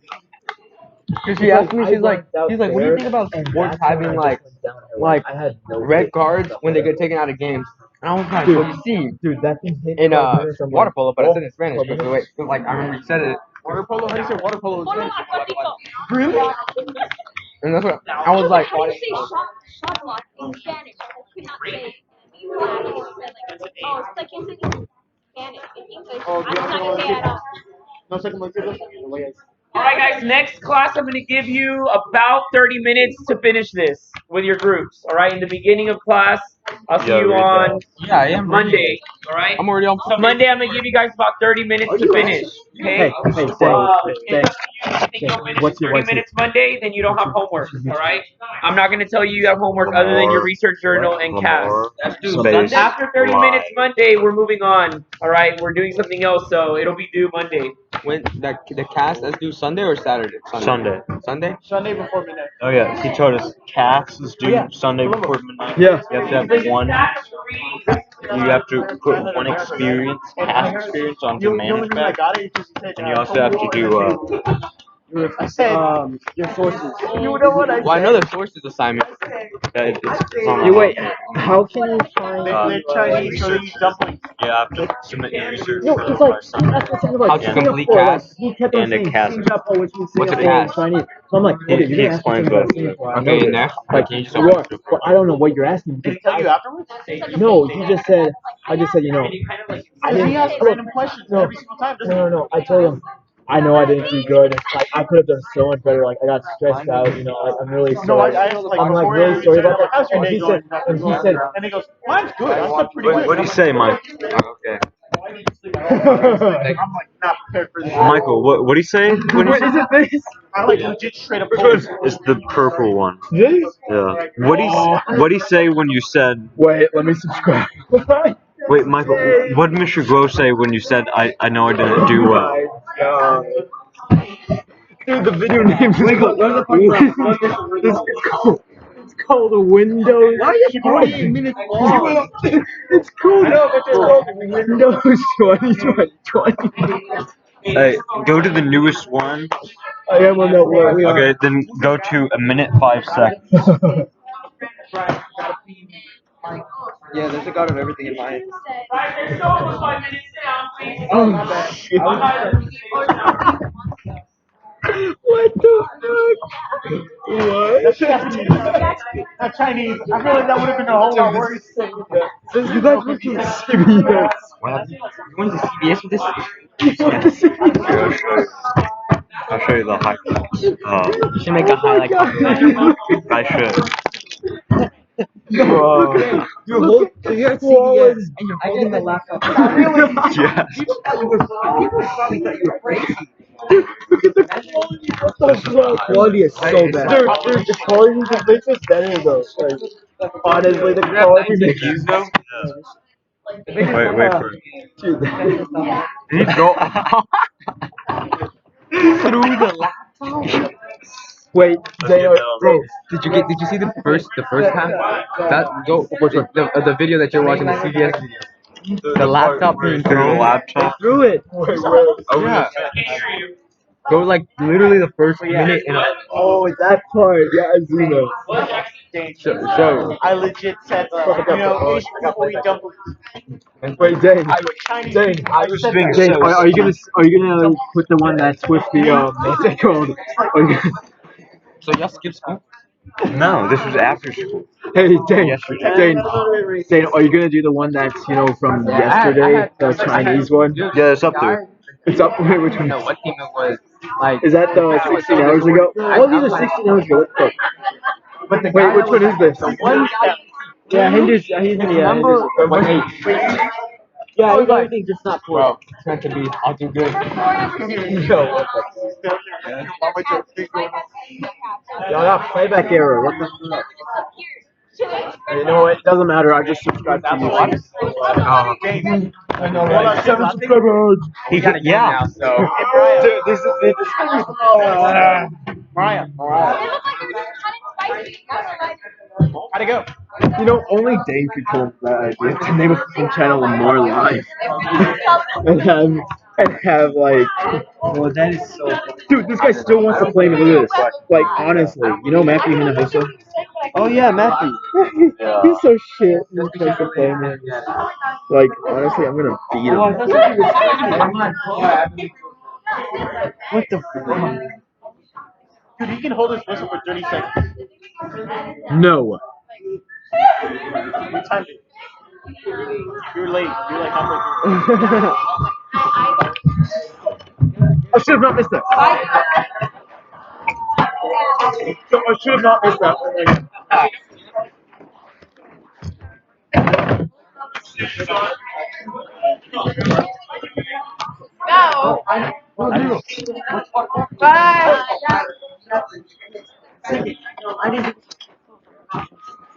[SPEAKER 2] Because she asked me, she's like, what do you think about sports having like
[SPEAKER 3] I had no
[SPEAKER 2] red cards when they get taken out of games? And I was like, well, you see,
[SPEAKER 3] dude, that thing hit
[SPEAKER 2] in
[SPEAKER 3] 12 minutes, I'm
[SPEAKER 2] water
[SPEAKER 3] like,
[SPEAKER 2] polo, but I said it in Spanish. Because wait, like I remember you said it,
[SPEAKER 4] Water polo? How do you say water polo?
[SPEAKER 2] really? And that's what I was like.
[SPEAKER 6] How do you say shot block in Spanish? I could not say it in Spanish. Oh, it's like you said Spanish in English.
[SPEAKER 4] Oh,
[SPEAKER 6] I'm not gonna say it at all.
[SPEAKER 4] No sé cómo decirlo.
[SPEAKER 1] All right, guys. Next class, I'm going to give you about 30 minutes to finish this with your groups. All right. In the beginning of class, I'll see
[SPEAKER 8] Yeah,
[SPEAKER 1] you
[SPEAKER 8] read
[SPEAKER 1] on
[SPEAKER 2] Yeah, I am.
[SPEAKER 1] Monday. All right.
[SPEAKER 2] I'm already on.
[SPEAKER 1] So Monday, I'm going to give you guys about 30 minutes to finish. Okay.
[SPEAKER 3] Hey,
[SPEAKER 1] If you think you'll finish in 30 minutes Monday, then you don't have homework. All right. I'm not going to tell you have homework other than your research journal and CAS.
[SPEAKER 8] Space.
[SPEAKER 1] After 30
[SPEAKER 8] Lie.
[SPEAKER 1] minutes Monday, we're moving on. All right. We're doing something else, so it'll be due Monday.
[SPEAKER 2] When the cast that's due Sunday or Saturday?
[SPEAKER 8] Sunday.
[SPEAKER 2] Sunday?
[SPEAKER 4] Sunday before midnight.
[SPEAKER 8] Oh yeah, he told us cast is due Sunday before midnight.
[SPEAKER 3] Yeah.
[SPEAKER 8] You have to have one. You have to put one experience, past experience onto
[SPEAKER 4] The only reason I
[SPEAKER 8] manuscript,
[SPEAKER 4] got it is because he said.
[SPEAKER 8] and you also have to do
[SPEAKER 4] I said
[SPEAKER 3] your sources.
[SPEAKER 4] you know what I
[SPEAKER 7] Well, I
[SPEAKER 4] said?
[SPEAKER 7] know the sources assignment.
[SPEAKER 8] Yeah, it's on
[SPEAKER 3] You
[SPEAKER 8] the
[SPEAKER 3] wait. How can you find?
[SPEAKER 4] They're Chinese, so they eat dumplings.
[SPEAKER 8] You have to submit your research
[SPEAKER 3] No,
[SPEAKER 8] for
[SPEAKER 3] it's like
[SPEAKER 8] assignment.
[SPEAKER 3] that's the thing about
[SPEAKER 7] How to complete
[SPEAKER 3] Singapore. Like
[SPEAKER 7] CAS
[SPEAKER 3] he kept on
[SPEAKER 8] and a
[SPEAKER 3] saying
[SPEAKER 8] CAS.
[SPEAKER 3] Singapore, which means
[SPEAKER 7] What's a
[SPEAKER 3] Singapore in
[SPEAKER 7] CAS?
[SPEAKER 3] Chinese. So I'm like, okay,
[SPEAKER 8] He
[SPEAKER 3] you're gonna ask me
[SPEAKER 8] explained
[SPEAKER 3] something about
[SPEAKER 8] both.
[SPEAKER 3] Singapore. I know
[SPEAKER 7] Okay, in
[SPEAKER 3] this.
[SPEAKER 7] there.
[SPEAKER 3] Like
[SPEAKER 7] Can you just
[SPEAKER 3] you are, but I don't know what you're asking
[SPEAKER 4] Did
[SPEAKER 3] because
[SPEAKER 4] he tell you afterwards?
[SPEAKER 3] no, he just said. I just said, you know, I
[SPEAKER 4] Because he
[SPEAKER 3] didn't.
[SPEAKER 4] asks
[SPEAKER 3] Look,
[SPEAKER 4] random questions
[SPEAKER 3] no,
[SPEAKER 4] every single time, doesn't he?
[SPEAKER 3] no. I told him. I know I didn't do good. It's like I could have done so much better. Like I got stressed out. You know, like I'm really
[SPEAKER 4] No,
[SPEAKER 3] sorry.
[SPEAKER 4] I asked like
[SPEAKER 3] I'm like
[SPEAKER 4] before
[SPEAKER 3] really
[SPEAKER 4] every
[SPEAKER 3] sorry
[SPEAKER 4] interview,
[SPEAKER 3] about
[SPEAKER 4] I'm like,
[SPEAKER 3] that.
[SPEAKER 4] how's your day going?
[SPEAKER 3] And he said,
[SPEAKER 4] And he goes, mine's good. I slept pretty good.
[SPEAKER 8] What do you say, Mike?
[SPEAKER 7] Okay.
[SPEAKER 4] I'm like not prepared for this.
[SPEAKER 8] Michael, what do you say? When you
[SPEAKER 3] wait, is it this?
[SPEAKER 4] I like legit straight up.
[SPEAKER 8] It's the purple one.
[SPEAKER 3] This?
[SPEAKER 8] Yeah. What do you say when you said?
[SPEAKER 3] Wait, let me subscribe.
[SPEAKER 8] Wait, Michael, what did Mr. Groh say when you said I know I didn't do well?
[SPEAKER 3] God. Dude, the video name is called, it's called Windows. Why are you 48 minutes long? It's called Windows 2020.
[SPEAKER 8] Hey, go to the newest one.
[SPEAKER 3] I am on that one.
[SPEAKER 8] Okay, then go to 1:05.
[SPEAKER 7] Yeah, there's a god of everything in mine.
[SPEAKER 1] Guys, there's still almost 5 minutes. Sit down, please.
[SPEAKER 3] Oh, shit.
[SPEAKER 1] I'm not.
[SPEAKER 3] What the fuck? What?
[SPEAKER 4] Not Chinese. I feel like that would have been a whole lot worse.
[SPEAKER 3] You guys went to CBS.
[SPEAKER 7] You went to CBS with this?
[SPEAKER 8] I'll show you the high.
[SPEAKER 7] You should make a highlight copy.
[SPEAKER 8] I should.
[SPEAKER 3] Bro. You're at CBS
[SPEAKER 7] And you're holding the laptop.
[SPEAKER 8] Yes.
[SPEAKER 7] People probably thought you were crazy.
[SPEAKER 3] Look at the quality. What the fuck? Quality is so bad. Dude, the quality just makes it better though. Like, honestly, the quality makes it
[SPEAKER 8] though? Wait for it.
[SPEAKER 3] Dude.
[SPEAKER 8] Did he go
[SPEAKER 7] Through the laptop.
[SPEAKER 3] Wait,
[SPEAKER 8] get
[SPEAKER 3] bro.
[SPEAKER 7] Did you see the first time? That go the video that you're watching, the CBS video. The laptop being
[SPEAKER 8] through the
[SPEAKER 7] thrown.
[SPEAKER 8] laptop?
[SPEAKER 3] Threw it.
[SPEAKER 7] Yeah. Go like literally the first minute and
[SPEAKER 3] Oh, that part. Yeah, I see that.
[SPEAKER 7] so
[SPEAKER 4] I legit said, Asian people eat dumplings.
[SPEAKER 3] Wait, Dane.
[SPEAKER 4] Chinese
[SPEAKER 3] Dane,
[SPEAKER 4] people. I said
[SPEAKER 8] being
[SPEAKER 4] that.
[SPEAKER 3] Dane, are you gonna put the one that's with the what's it called? Are you gonna,
[SPEAKER 7] so y'all skip school?
[SPEAKER 8] No, this was after school.
[SPEAKER 3] hey, Dane,
[SPEAKER 8] Yesterday.
[SPEAKER 3] Dane, are you gonna do the one that's from yesterday, the Chinese one?
[SPEAKER 8] Yeah, it's up there.
[SPEAKER 3] It's up. Wait, which
[SPEAKER 7] I
[SPEAKER 3] one?
[SPEAKER 7] don't know what team it was. Like,
[SPEAKER 3] Is that the 16 hours ago? All these are 16 hours ago. What the fuck? Wait, which one is this? Yeah, Hindu's. He's in the number. Yeah, he's everything, just not poor.
[SPEAKER 7] bro, it's meant to be. I'll do good.
[SPEAKER 3] Yo, I got playback error. What the fuck? You know what? It doesn't matter. I just subscribed to YouTube. I know, right? 7 subscribers.
[SPEAKER 7] He got a game now, so.
[SPEAKER 4] Hey, Mariah.
[SPEAKER 3] Dude, this is.
[SPEAKER 4] Mariah. How'd it go?
[SPEAKER 3] You know, only Dave could come up with that idea to name a fucking channel More Live and have like. Well, that is so. Dude, this guy still wants to play me. Look at this. Like, honestly, you know Matthew Hinojosa? Oh yeah, Matthew. He's so shit. He tries to play me. Like, honestly, I'm gonna beat him. What the fuck?
[SPEAKER 4] Dude, he can hold his whistle for 30 seconds.
[SPEAKER 3] No.
[SPEAKER 4] We timed it. You're late. You're like halfway
[SPEAKER 3] I should have not missed that. I should have not missed that.
[SPEAKER 6] Go. Bye.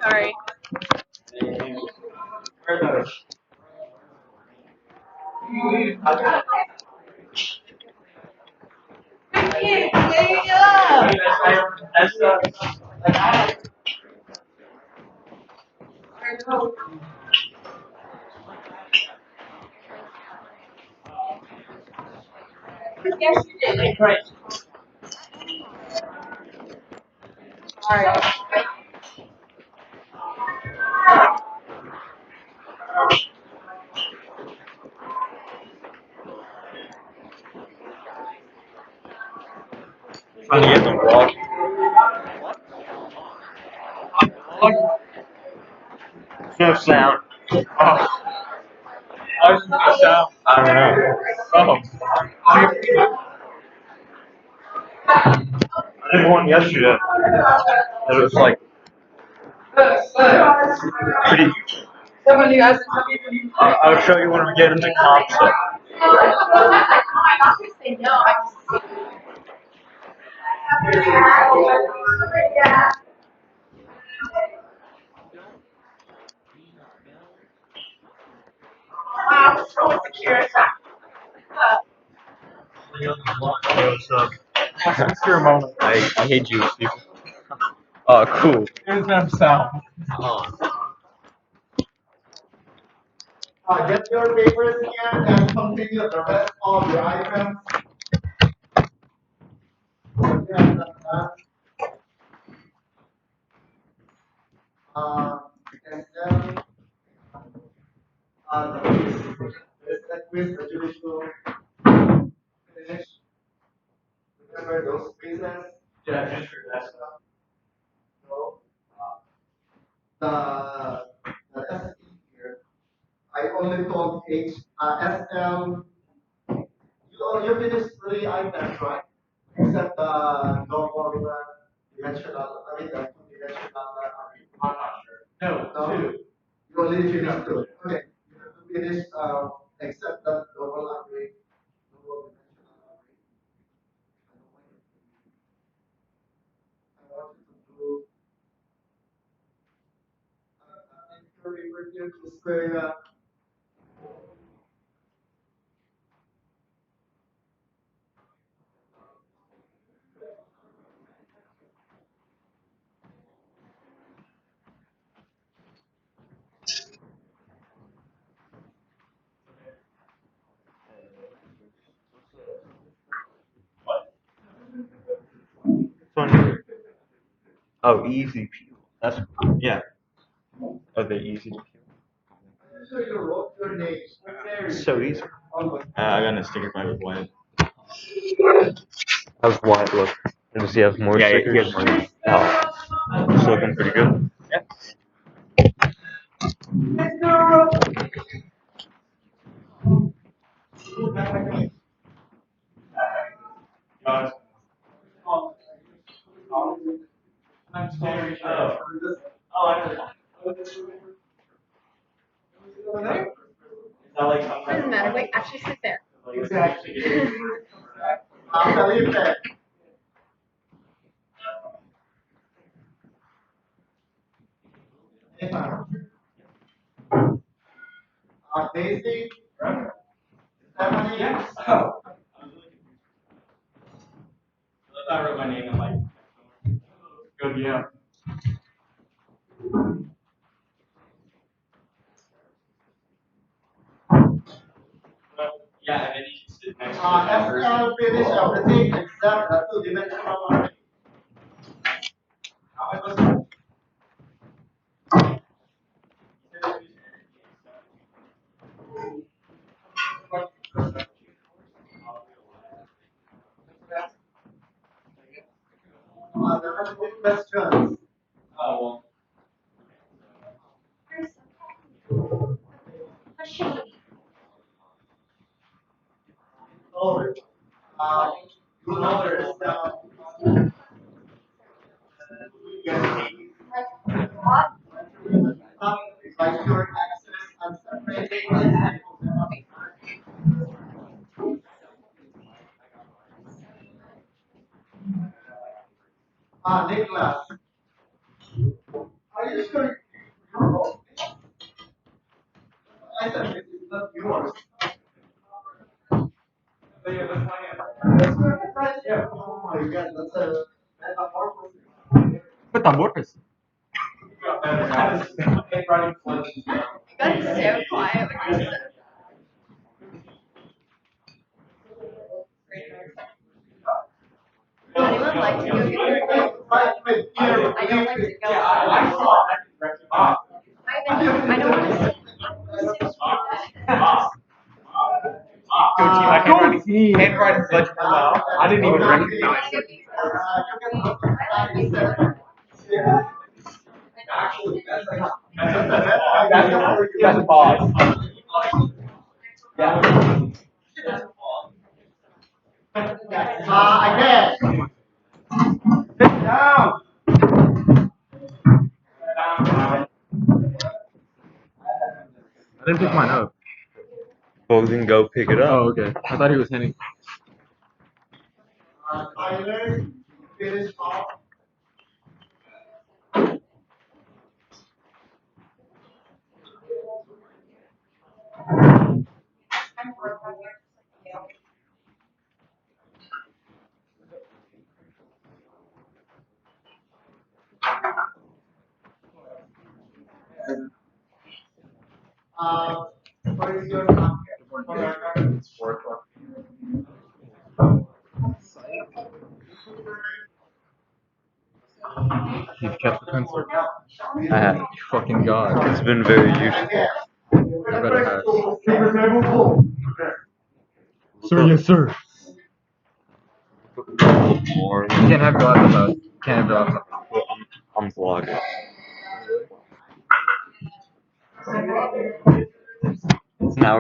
[SPEAKER 6] Sorry. Yes, you did.
[SPEAKER 8] Trying to get them vlog. No sound. Oh. Why is no sound? I don't know. Oh. I did one yesterday. It was like pretty. I'll show you when we get into comp stuff.
[SPEAKER 4] What's your moment?
[SPEAKER 8] I hate Jewish people. Oh, cool.
[SPEAKER 4] Here's them sound.
[SPEAKER 9] Get your papers here and continue the rest of your items. And then there's a quiz that you need to finish. Remember those quizzes?
[SPEAKER 4] Yeah, just your desk.
[SPEAKER 9] No. The SE here, I only told SM. You finished 3 items, right? Except the normal dimensional, I mean the 2-dimensional array.
[SPEAKER 4] I'm not sure. No,
[SPEAKER 9] No,
[SPEAKER 4] two.
[SPEAKER 9] you only finished 2. Okay, you have to finish except that normal array, normal dimensional array. I want you to do inquiry review to square.
[SPEAKER 8] Oh, easy peel. That's yeah. Are they easy to peel?
[SPEAKER 9] So you wrote your name.
[SPEAKER 8] It's so easy.
[SPEAKER 9] Oh,
[SPEAKER 8] I got a sticker by with white. How's white look? Does he have more stickers? He has more. Oh, it's looking pretty good. Yeah.
[SPEAKER 4] I'm very sure.
[SPEAKER 5] Doesn't matter. Wait, actually sit there.
[SPEAKER 9] exactly. Felipe. Daisy. Stephanie.
[SPEAKER 4] Yes. Oh. I wrote my name in like. Good, yeah. Yeah, and then you can sit next to the numbers.
[SPEAKER 9] SL finish everything except the 2-dimensional array. How it was. There are 2 questions.
[SPEAKER 4] Oh,
[SPEAKER 9] Over. You know there's like your access and separating. Nicholas. Are you sure you wrote it? I said it is not yours. That's right. Yeah. Oh my god, that's a metamorphosis.
[SPEAKER 8] Metamorphosis.
[SPEAKER 5] You got so quiet when you said it. Would anyone like to go get their
[SPEAKER 9] Right with ear.
[SPEAKER 5] don't like to go.
[SPEAKER 1] I saw that.
[SPEAKER 5] I don't want to sit.
[SPEAKER 1] Go team, I can handwriting much below. I didn't even recognize it. That's a pause.
[SPEAKER 9] Again. Sit down.
[SPEAKER 3] I didn't pick mine up.
[SPEAKER 8] Well, then go pick it up.
[SPEAKER 3] Oh, okay. I thought he was handing.
[SPEAKER 9] Tyler, finish off. What is your target? It's 4 o'clock.
[SPEAKER 3] You've kept the pencil.
[SPEAKER 8] I have.
[SPEAKER 3] Fucking god.
[SPEAKER 8] It's been very useful.
[SPEAKER 3] I better have. Sir,
[SPEAKER 8] Look,
[SPEAKER 3] yes, sir.
[SPEAKER 8] more.
[SPEAKER 3] You can't have your laptop out. Can't have your laptop out.
[SPEAKER 8] I'm vlogging.